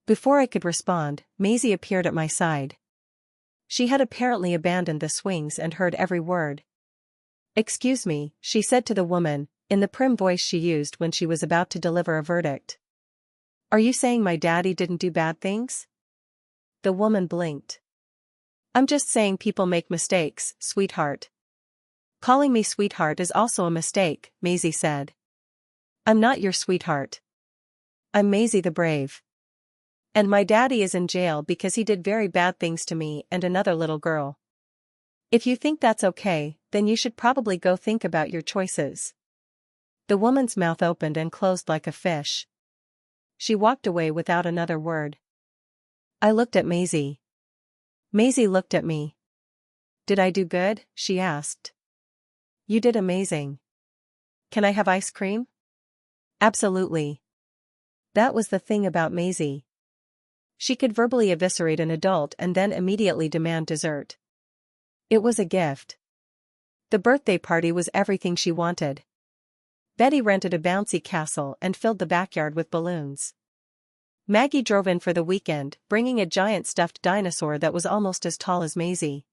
Before I could respond, Maisie appeared at my side. She had apparently abandoned the swings and heard every word. Excuse me, she said to the woman, in the prim voice she used when she was about to deliver a verdict. Are you saying my daddy didn't do bad things? The woman blinked. I'm just saying people make mistakes, sweetheart. Calling me sweetheart is also a mistake, Maisie said. I'm not your sweetheart. I'm Maisie the Brave. And my daddy is in jail because he did very bad things to me and another little girl. If you think that's okay, then you should probably go think about your choices. The woman's mouth opened and closed like a fish. She walked away without another word. I looked at Maisie. Maisie looked at me. Did I do good? She asked. You did amazing. Can I have ice cream? Absolutely. That was the thing about Maisie. She could verbally eviscerate an adult and then immediately demand dessert. It was a gift. The birthday party was everything she wanted. Betty rented a bouncy castle and filled the backyard with balloons. Maggie drove in for the weekend, bringing a giant stuffed dinosaur that was almost as tall as Maisie.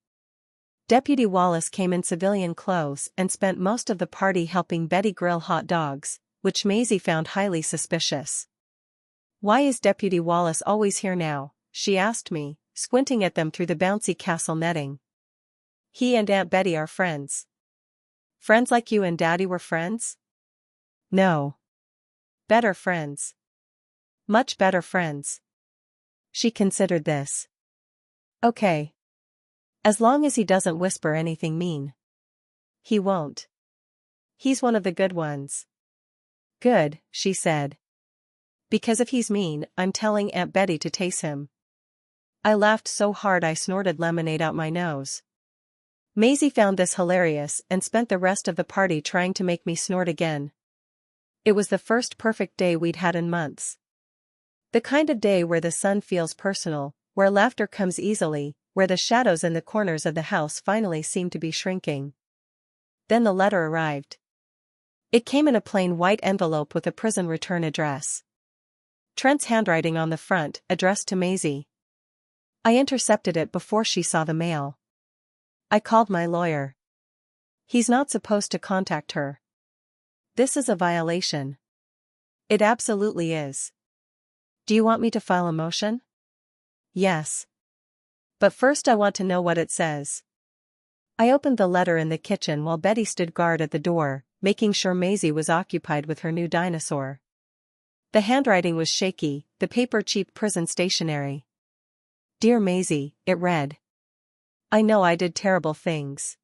Deputy Wallace came in civilian clothes and spent most of the party helping Betty grill hot dogs, which Maisie found highly suspicious. Why is Deputy Wallace always here now? She asked me, squinting at them through the bouncy castle netting. He and Aunt Betty are friends. Friends like you and Daddy were friends? No. Better friends. Much better friends. She considered this. Okay. As long as he doesn't whisper anything mean. He won't. He's one of the good ones. Good, she said. Because if he's mean, I'm telling Aunt Betty to tase him. I laughed so hard I snorted lemonade out my nose. Maisie found this hilarious and spent the rest of the party trying to make me snort again. It was the first perfect day we'd had in months. The kind of day where the sun feels personal, where laughter comes easily, where the shadows in the corners of the house finally seem to be shrinking. Then the letter arrived. It came in a plain white envelope with a prison return address. Trent's handwriting on the front, addressed to Maisie. I intercepted it before she saw the mail. I called my lawyer. He's not supposed to contact her. This is a violation. It absolutely is. Do you want me to file a motion? Yes. But first I want to know what it says. I opened the letter in the kitchen while Betty stood guard at the door, making sure Maisie was occupied with her new dinosaur. The handwriting was shaky, the paper cheap prison stationery. Dear Maisie, it read. I know I did terrible things.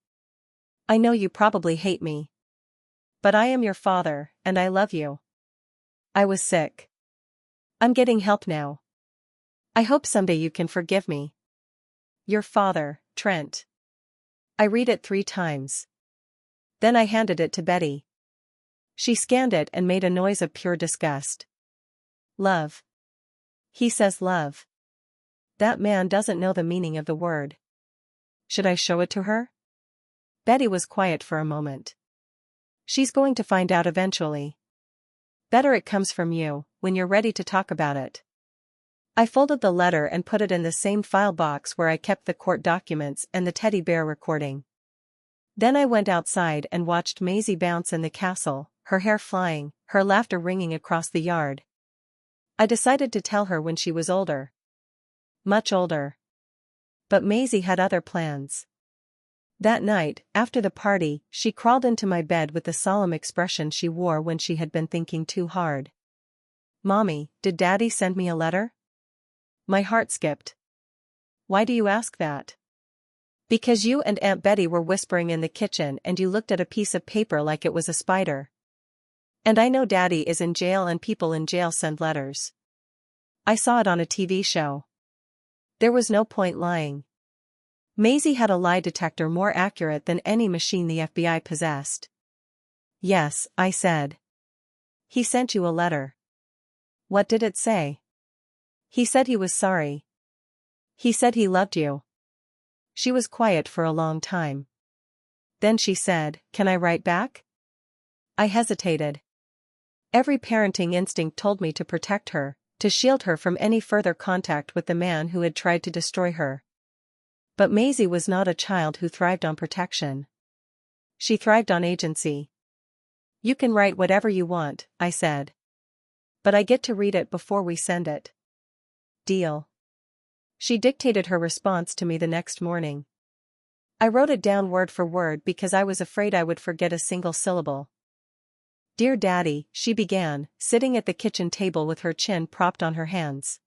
I know you probably hate me. But I am your father, and I love you. I was sick. I'm getting help now. I hope someday you can forgive me. Your father, Trent. I read it 3 times. Then I handed it to Betty. She scanned it and made a noise of pure disgust. Love. He says love. That man doesn't know the meaning of the word. Should I show it to her? Betty was quiet for a moment. She's going to find out eventually. Better it comes from you, when you're ready to talk about it. I folded the letter and put it in the same file box where I kept the court documents and the teddy bear recording. Then I went outside and watched Maisie bounce in the castle, her hair flying, her laughter ringing across the yard. I decided to tell her when she was older. Much older. But Maisie had other plans. That night, after the party, she crawled into my bed with the solemn expression she wore when she had been thinking too hard. Mommy, did Daddy send me a letter? My heart skipped. Why do you ask that? Because you and Aunt Betty were whispering in the kitchen and you looked at a piece of paper like it was a spider. And I know Daddy is in jail and people in jail send letters. I saw it on a TV show. There was no point lying. Maisie had a lie detector more accurate than any machine the FBI possessed. Yes, I said. He sent you a letter. What did it say? He said he was sorry. He said he loved you. She was quiet for a long time. Then she said, "Can I write back?" I hesitated. Every parenting instinct told me to protect her, to shield her from any further contact with the man who had tried to destroy her. But Maisie was not a child who thrived on protection. She thrived on agency. You can write whatever you want, I said. But I get to read it before we send it. Deal. She dictated her response to me the next morning. I wrote it down word for word because I was afraid I would forget a single syllable. Dear Daddy, she began, sitting at the kitchen table with her chin propped on her hands.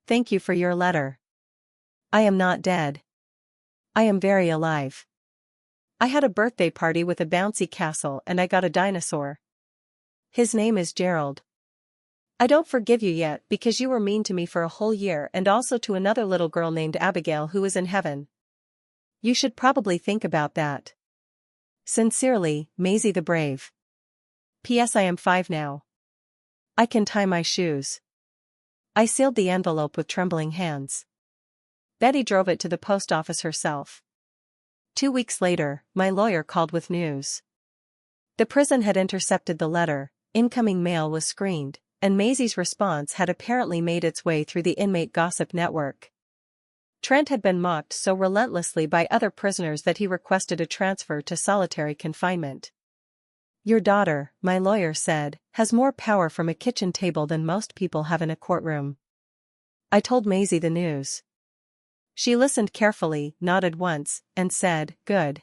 Thank you for your letter. I am not dead. I am very alive. I had a birthday party with a bouncy castle and I got a dinosaur. His name is Gerald. I don't forgive you yet because you were mean to me for a whole year and also to another little girl named Abigail who is in heaven. You should probably think about that. Sincerely, Maisie the Brave. P.S. I am 5 now. I can tie my shoes. I sealed the envelope with trembling hands. Betty drove it to the post office herself. 2 weeks later, my lawyer called with news. The prison had intercepted the letter, incoming mail was screened, and Maisie's response had apparently made its way through the inmate gossip network. Trent had been mocked so relentlessly by other prisoners that he requested a transfer to solitary confinement. Your daughter, my lawyer said, has more power from a kitchen table than most people have in a courtroom. I told Maisie the news. She listened carefully, nodded once, and said, "Good.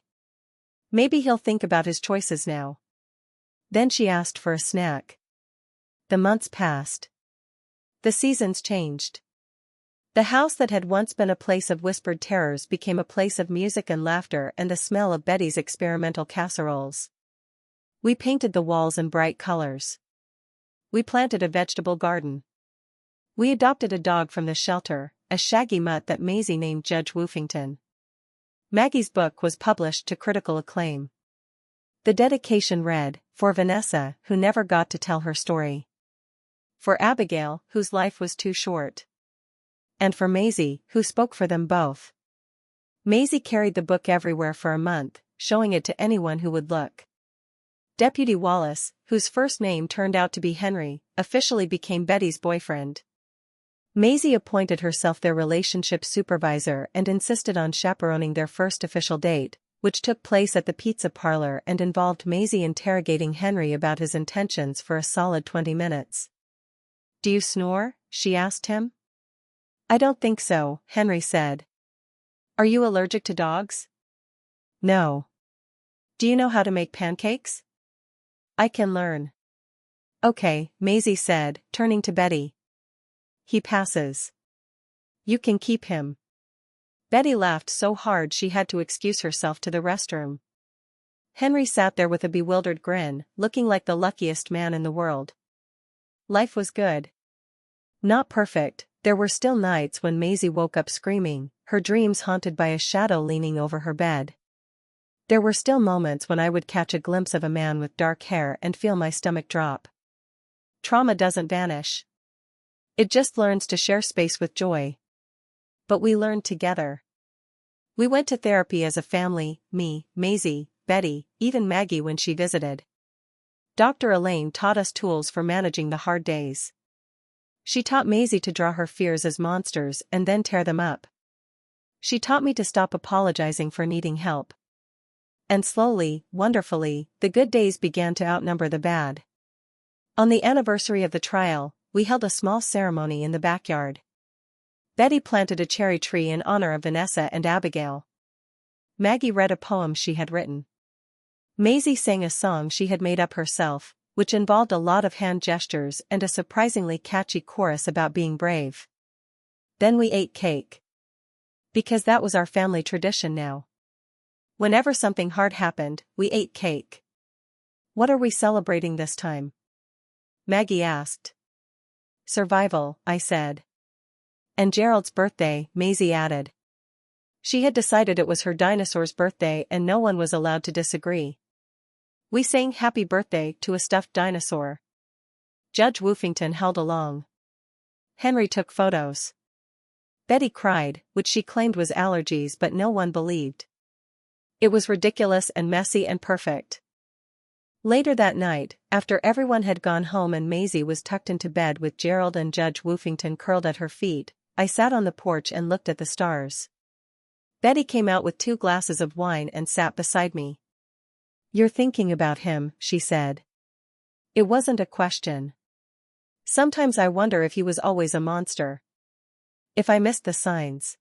Maybe he'll think about his choices now." Then she asked for a snack. The months passed. The seasons changed. The house that had once been a place of whispered terrors became a place of music and laughter and the smell of Betty's experimental casseroles. We painted the walls in bright colors. We planted a vegetable garden. We adopted a dog from the shelter, a shaggy mutt that Maisie named Judge Woofington. Maggie's book was published to critical acclaim. The dedication read, "For Vanessa, who never got to tell her story. For Abigail, whose life was too short. And for Maisie, who spoke for them both." Maisie carried the book everywhere for a month, showing it to anyone who would look. Deputy Wallace, whose first name turned out to be Henry, officially became Betty's boyfriend. Maisie appointed herself their relationship supervisor and insisted on chaperoning their first official date, which took place at the pizza parlor and involved Maisie interrogating Henry about his intentions for a solid 20 minutes. "Do you snore?" she asked him. "I don't think so," Henry said. "Are you allergic to dogs?" "No." "Do you know how to make pancakes?" "I can learn." "Okay," Maisie said, turning to Betty. "He passes. You can keep him." Betty laughed so hard she had to excuse herself to the restroom. Henry sat there with a bewildered grin, looking like the luckiest man in the world. Life was good. Not perfect, there were still nights when Maisie woke up screaming, her dreams haunted by a shadow leaning over her bed. There were still moments when I would catch a glimpse of a man with dark hair and feel my stomach drop. Trauma doesn't vanish. It just learns to share space with joy. But we learned together. We went to therapy as a family, me, Maisie, Betty, even Maggie when she visited. Dr. Elaine taught us tools for managing the hard days. She taught Maisie to draw her fears as monsters and then tear them up. She taught me to stop apologizing for needing help. And slowly, wonderfully, the good days began to outnumber the bad. On the anniversary of the trial, we held a small ceremony in the backyard. Betty planted a cherry tree in honor of Vanessa and Abigail. Maggie read a poem she had written. Maisie sang a song she had made up herself, which involved a lot of hand gestures and a surprisingly catchy chorus about being brave. Then we ate cake. Because that was our family tradition now. Whenever something hard happened, we ate cake. "What are we celebrating this time?" Maggie asked. "Survival," I said. "And Gerald's birthday," Maisie added. She had decided it was her dinosaur's birthday and no one was allowed to disagree. We sang happy birthday to a stuffed dinosaur. Judge Woofington held along. Henry took photos. Betty cried, which she claimed was allergies but no one believed. It was ridiculous and messy and perfect. Later that night, after everyone had gone home and Maisie was tucked into bed with Gerald and Judge Woofington curled at her feet, I sat on the porch and looked at the stars. Betty came out with 2 glasses of wine and sat beside me. "You're thinking about him," she said. It wasn't a question. Sometimes I wonder if he was always a monster. If I missed the signs.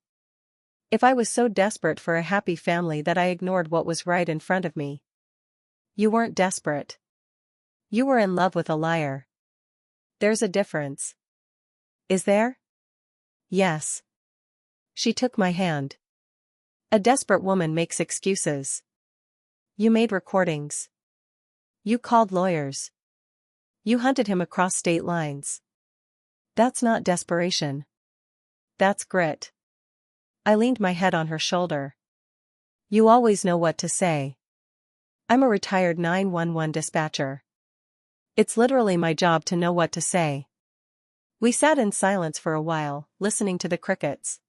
If I was so desperate for a happy family that I ignored what was right in front of me. You weren't desperate. You were in love with a liar. There's a difference. Is there? Yes. She took my hand. A desperate woman makes excuses. You made recordings. You called lawyers. You hunted him across state lines. That's not desperation. That's grit. I leaned my head on her shoulder. You always know what to say. I'm a retired 911 dispatcher. It's literally my job to know what to say. We sat in silence for a while, listening to the crickets.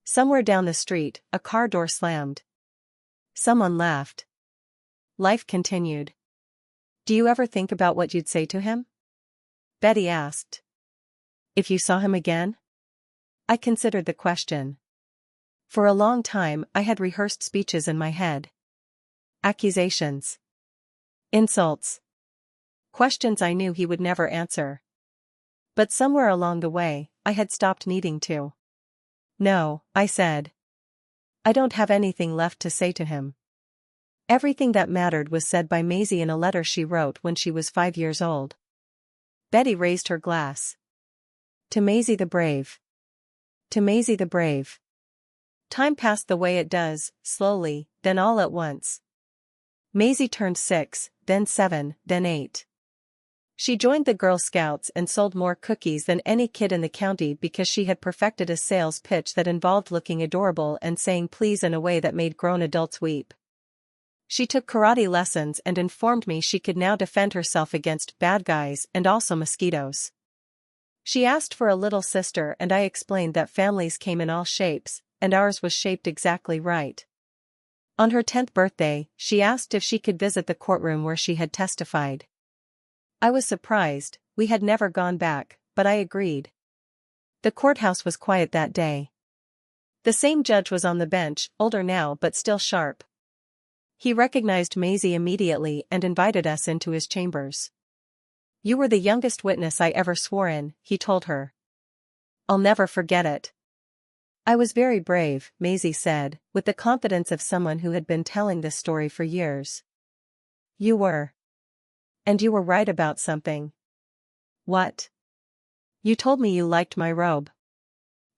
Somewhere down the street, a car door slammed. Someone laughed. Life continued. "Do you ever think about what you'd say to him?" Betty asked. "If you saw him again?" I considered the question. For a long time I had rehearsed speeches in my head. Accusations. Insults. Questions I knew he would never answer. But somewhere along the way, I had stopped needing to. "No," I said. "I don't have anything left to say to him." Everything that mattered was said by Maisie in a letter she wrote when she was 5 years old. Betty raised her glass. To Maisie the brave. To Maisie the brave. Time passed the way it does, slowly, then all at once. Maisie turned 6, then 7, then 8. She joined the Girl Scouts and sold more cookies than any kid in the county because she had perfected a sales pitch that involved looking adorable and saying please in a way that made grown adults weep. She took karate lessons and informed me she could now defend herself against bad guys and also mosquitoes. She asked for a little sister and I explained that families came in all shapes, and ours was shaped exactly right. On her 10th birthday, she asked if she could visit the courtroom where she had testified. I was surprised, we had never gone back, but I agreed. The courthouse was quiet that day. The same judge was on the bench, older now but still sharp. He recognized Maisie immediately and invited us into his chambers. "You were the youngest witness I ever swore in," he told her. "I'll never forget it." "I was very brave," Maisie said, with the confidence of someone who had been telling this story for years. "You were. And you were right about something." "What?" "You told me you liked my robe."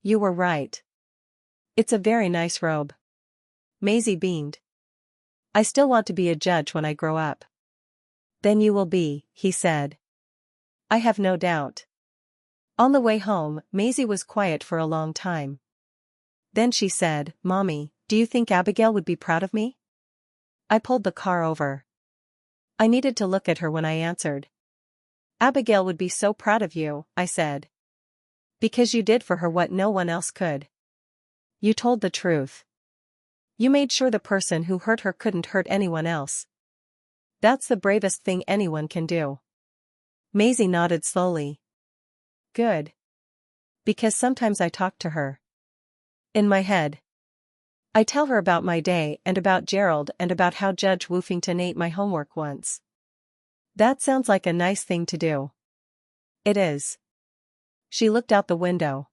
"You were right. It's a very nice robe." Maisie beamed. "I still want to be a judge when I grow up." "Then you will be," he said. "I have no doubt." On the way home, Maisie was quiet for a long time. Then she said, "Mommy, do you think Abigail would be proud of me?" I pulled the car over. I needed to look at her when I answered. "Abigail would be so proud of you," I said. "Because you did for her what no one else could. You told the truth. You made sure the person who hurt her couldn't hurt anyone else. That's the bravest thing anyone can do." Maisie nodded slowly. "Good. Because sometimes I talk to her. In my head. I tell her about my day and about Gerald and about how Judge Woofington ate my homework once." "That sounds like a nice thing to do." "It is." She looked out the window.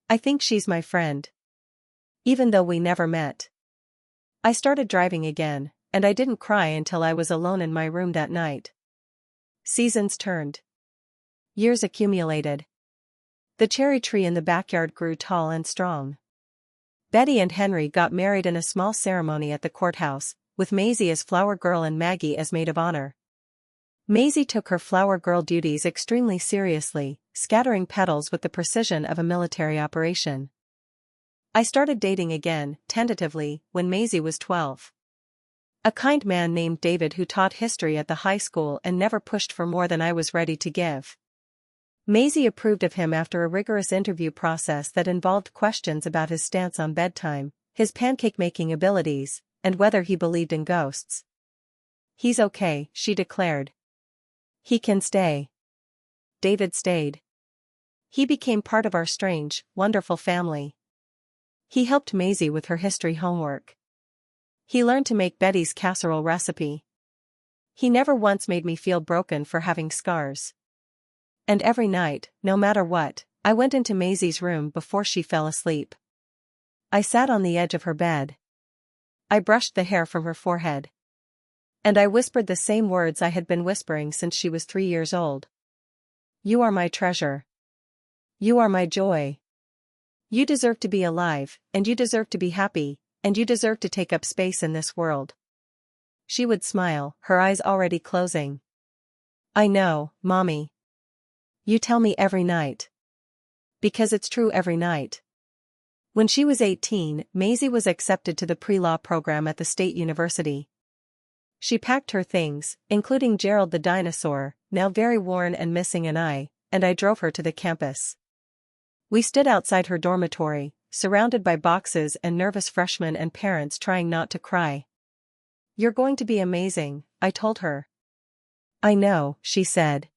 "I think she's my friend. Even though we never met." I started driving again, and I didn't cry until I was alone in my room that night. Seasons turned. Years accumulated. The cherry tree in the backyard grew tall and strong. Betty and Henry got married in a small ceremony at the courthouse, with Maisie as flower girl and Maggie as maid of honor. Maisie took her flower girl duties extremely seriously, scattering petals with the precision of a military operation. I started dating again, tentatively, when Maisie was 12. A kind man named David who taught history at the high school and never pushed for more than I was ready to give. Maisie approved of him after a rigorous interview process that involved questions about his stance on bedtime, his pancake-making abilities, and whether he believed in ghosts. "He's okay," she declared. "He can stay." David stayed. He became part of our strange, wonderful family. He helped Maisie with her history homework. He learned to make Betty's casserole recipe. He never once made me feel broken for having scars. And every night, no matter what, I went into Maisie's room before she fell asleep. I sat on the edge of her bed. I brushed the hair from her forehead. And I whispered the same words I had been whispering since she was 3 years old. "You are my treasure. You are my joy. You deserve to be alive, and you deserve to be happy, and you deserve to take up space in this world." She would smile, her eyes already closing. "I know, Mommy. You tell me every night." Because it's true every night. When she was 18, Maisie was accepted to the pre-law program at the state university. She packed her things, including Gerald the dinosaur, now very worn and missing an eye, and I drove her to the campus. We stood outside her dormitory, surrounded by boxes and nervous freshmen and parents trying not to cry. "You're going to be amazing," I told her. "I know," she said.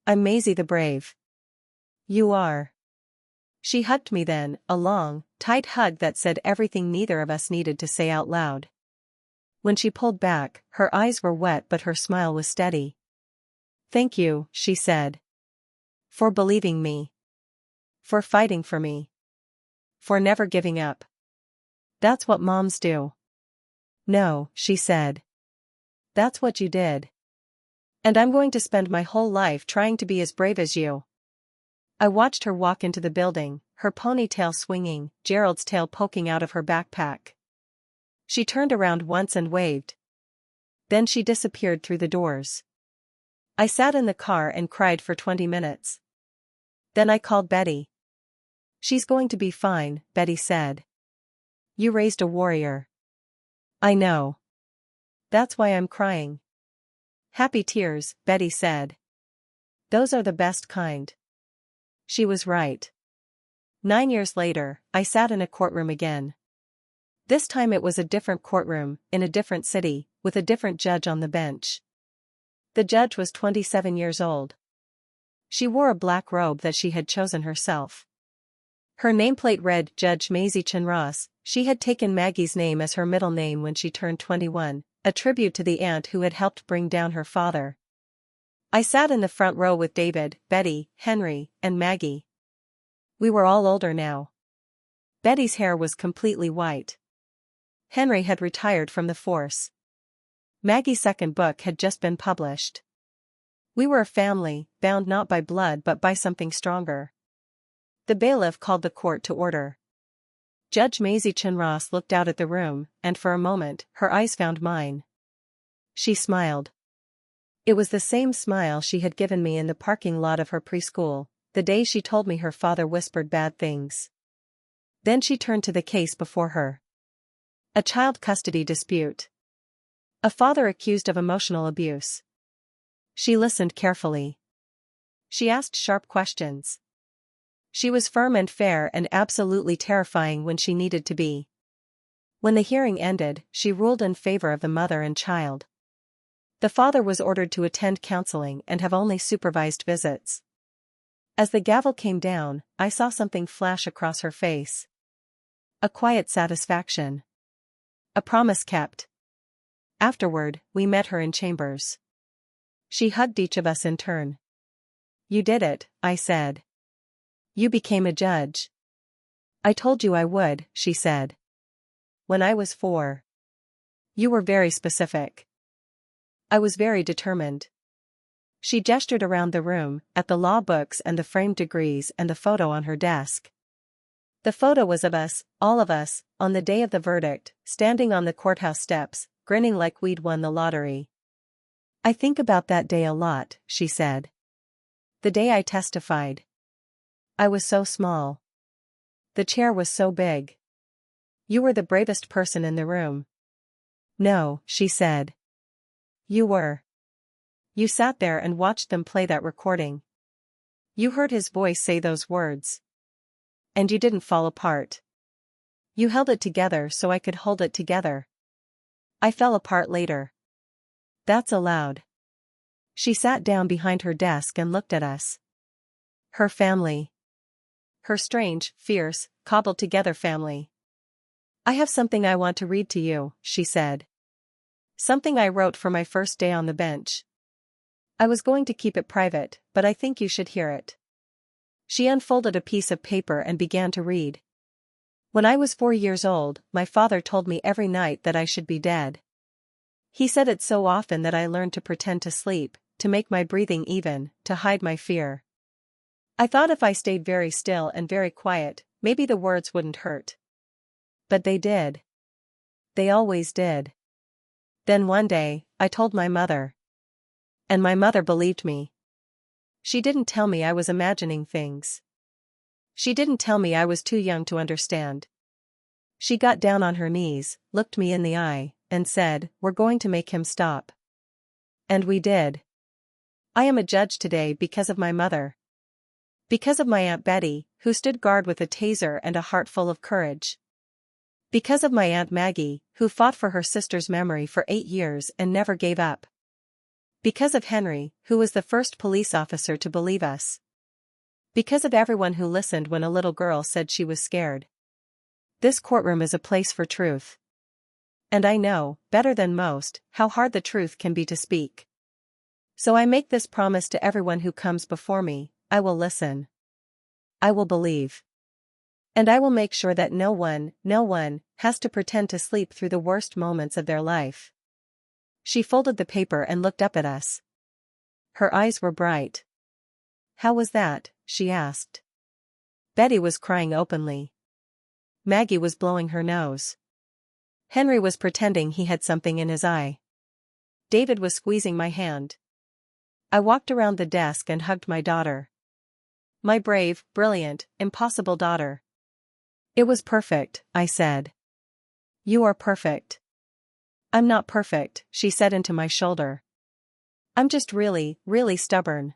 "I'm Maisie the Brave." "You are." She hugged me then, a long, tight hug that said everything neither of us needed to say out loud. When she pulled back, her eyes were wet but her smile was steady. "Thank you," she said. "For believing me. For fighting for me. For never giving up. That's what moms do." "No," she said. "That's what you did. And I'm going to spend my whole life trying to be as brave as you." I watched her walk into the building, her ponytail swinging, Gerald's tail poking out of her backpack. She turned around once and waved. Then she disappeared through the doors. I sat in the car and cried for 20 minutes. Then I called Betty. "She's going to be fine," Betty said. "You raised a warrior." "I know. That's why I'm crying." "Happy tears," Betty said. "Those are the best kind." She was right. 9 years later, I sat in a courtroom again. This time it was a different courtroom, in a different city, with a different judge on the bench. The judge was 27 years old. She wore a black robe that she had chosen herself. Her nameplate read Judge Maisie Chinross. She had taken Maggie's name as her middle name when she turned 21, a tribute to the aunt who had helped bring down her father. I sat in the front row with David, Betty, Henry, and Maggie. We were all older now. Betty's hair was completely white. Henry had retired from the force. Maggie's second book had just been published. We were a family, bound not by blood but by something stronger. The bailiff called the court to order. Judge Maisie Chinross looked out at the room, and for a moment, her eyes found mine. She smiled. It was the same smile she had given me in the parking lot of her preschool, the day she told me her father whispered bad things. Then she turned to the case before her. A child custody dispute. A father accused of emotional abuse. She listened carefully. She asked sharp questions. She was firm and fair and absolutely terrifying when she needed to be. When the hearing ended, she ruled in favor of the mother and child. The father was ordered to attend counseling and have only supervised visits. As the gavel came down, I saw something flash across her face. A quiet satisfaction. A promise kept. Afterward, we met her in chambers. She hugged each of us in turn. "You did it," I said. "You became a judge." "I told you I would," she said. "When I was 4. You were very specific." "I was very determined." She gestured around the room, at the law books and the framed degrees and the photo on her desk. The photo was of us, all of us, on the day of the verdict, standing on the courthouse steps, grinning like we'd won the lottery. "I think about that day a lot," she said. "The day I testified. I was so small. The chair was so big. You were the bravest person in the room." "No," she said. "You were. You sat there and watched them play that recording. You heard his voice say those words. And you didn't fall apart. You held it together so I could hold it together. I fell apart later." "That's allowed." She sat down behind her desk and looked at us. Her family. Her strange, fierce, cobbled-together family. "I have something I want to read to you," she said. "Something I wrote for my first day on the bench. I was going to keep it private, but I think you should hear it." She unfolded a piece of paper and began to read. "When I was 4 years old, my father told me every night that I should be dead. He said it so often that I learned to pretend to sleep, to make my breathing even, to hide my fear. I thought if I stayed very still and very quiet, maybe the words wouldn't hurt. But they did. They always did. Then one day, I told my mother. And my mother believed me. She didn't tell me I was imagining things. She didn't tell me I was too young to understand. She got down on her knees, looked me in the eye, and said, 'We're going to make him stop.' And we did. I am a judge today because of my mother. Because of my Aunt Betty, who stood guard with a taser and a heart full of courage. Because of my Aunt Maggie, who fought for her sister's memory for 8 years and never gave up. Because of Henry, who was the first police officer to believe us. Because of everyone who listened when a little girl said she was scared. This courtroom is a place for truth. And I know, better than most, how hard the truth can be to speak. So I make this promise to everyone who comes before me: I will listen. I will believe. And I will make sure that no one, has to pretend to sleep through the worst moments of their life." She folded the paper and looked up at us. Her eyes were bright. "How was that?" she asked. Betty was crying openly. Maggie was blowing her nose. Henry was pretending he had something in his eye. David was squeezing my hand. I walked around the desk and hugged my daughter. My brave, brilliant, impossible daughter. "It was perfect," I said. "You are perfect." "I'm not perfect," she said into my shoulder. "I'm just really, really stubborn."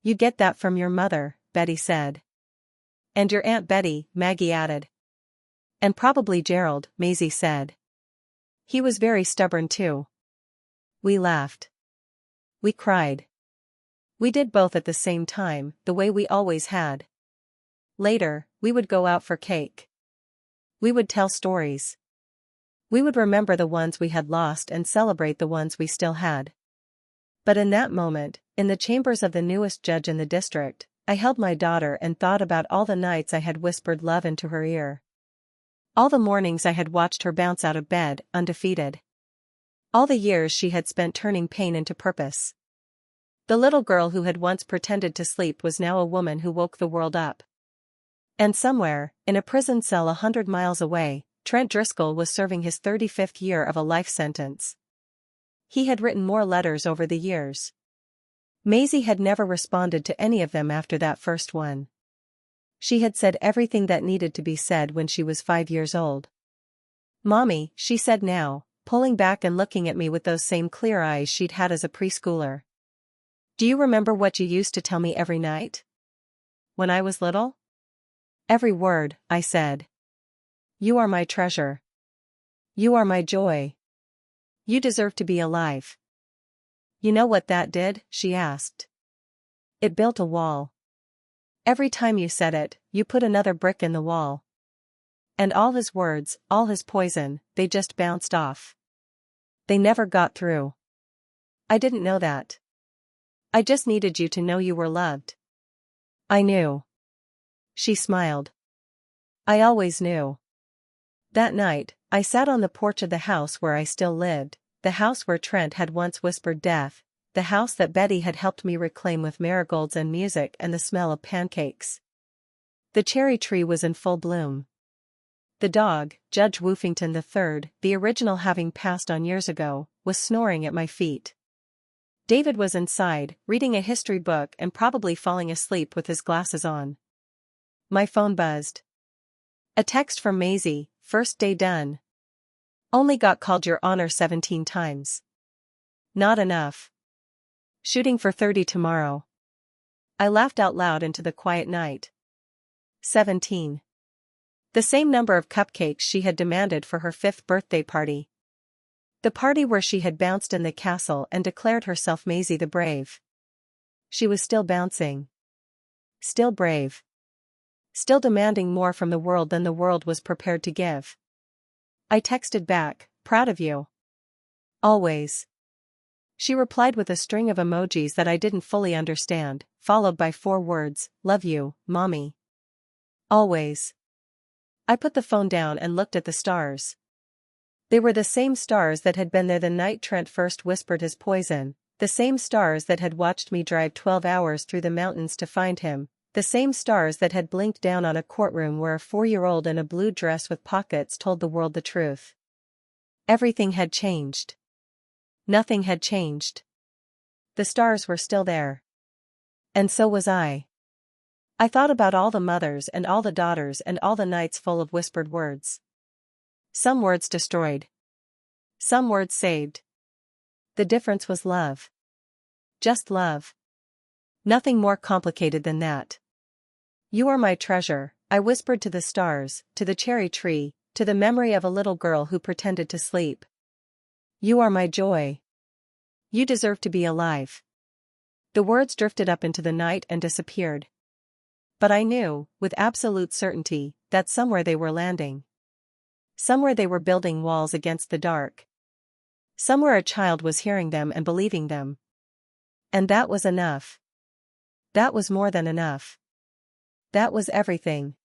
"You get that from your mother," Betty said. "And your Aunt Betty," Maggie added. "And probably Gerald," Maisie said. "He was very stubborn too." We laughed. We cried. We did both at the same time, the way we always had. Later, we would go out for cake. We would tell stories. We would remember the ones we had lost and celebrate the ones we still had. But in that moment, in the chambers of the newest judge in the district, I held my daughter and thought about all the nights I had whispered love into her ear. All the mornings I had watched her bounce out of bed, undefeated. All the years she had spent turning pain into purpose. The little girl who had once pretended to sleep was now a woman who woke the world up. And somewhere, in a prison cell 100 miles away, Trent Driscoll was serving his 35th year of a life sentence. He had written more letters over the years. Maisie had never responded to any of them after that first one. She had said everything that needed to be said when she was 5 years old. "Mommy," she said now, pulling back and looking at me with those same clear eyes she'd had as a preschooler. "Do you remember what you used to tell me every night? When I was little?" "Every word," I said. "You are my treasure. You are my joy. You deserve to be alive." "You know what that did?" she asked. "It built a wall. Every time you said it, you put another brick in the wall. And all his words, all his poison, they just bounced off. They never got through. I didn't know that. I just needed you to know you were loved." "I knew." She smiled. "I always knew." That night, I sat on the porch of the house where I still lived, the house where Trent had once whispered death, the house that Betty had helped me reclaim with marigolds and music and the smell of pancakes. The cherry tree was in full bloom. The dog, Judge Woofington III, the original having passed on years ago, was snoring at my feet. David was inside, reading a history book and probably falling asleep with his glasses on. My phone buzzed. A text from Maisie, "First day done. Only got called Your Honor 17 times. Not enough. Shooting for 30 tomorrow." I laughed out loud into the quiet night. 17. The same number of cupcakes she had demanded for her 5th birthday party. The party where she had bounced in the castle and declared herself Maisie the Brave. She was still bouncing. Still brave. Still demanding more from the world than the world was prepared to give. I texted back, "Proud of you. Always." She replied with a string of emojis that I didn't fully understand, followed by 4 words, "Love you, Mommy. Always." I put the phone down and looked at the stars. They were the same stars that had been there the night Trent first whispered his poison, the same stars that had watched me drive 12 hours through the mountains to find him, the same stars that had blinked down on a courtroom where a 4-year-old in a blue dress with pockets told the world the truth. Everything had changed. Nothing had changed. The stars were still there. And so was I. I thought about all the mothers and all the daughters and all the nights full of whispered words. Some words destroyed. Some words saved. The difference was love. Just love. Nothing more complicated than that. "You are my treasure," I whispered to the stars, to the cherry tree, to the memory of a little girl who pretended to sleep. "You are my joy. You deserve to be alive." The words drifted up into the night and disappeared. But I knew, with absolute certainty, that somewhere they were landing. Somewhere they were building walls against the dark. Somewhere a child was hearing them and believing them. And that was enough. That was more than enough. That was everything.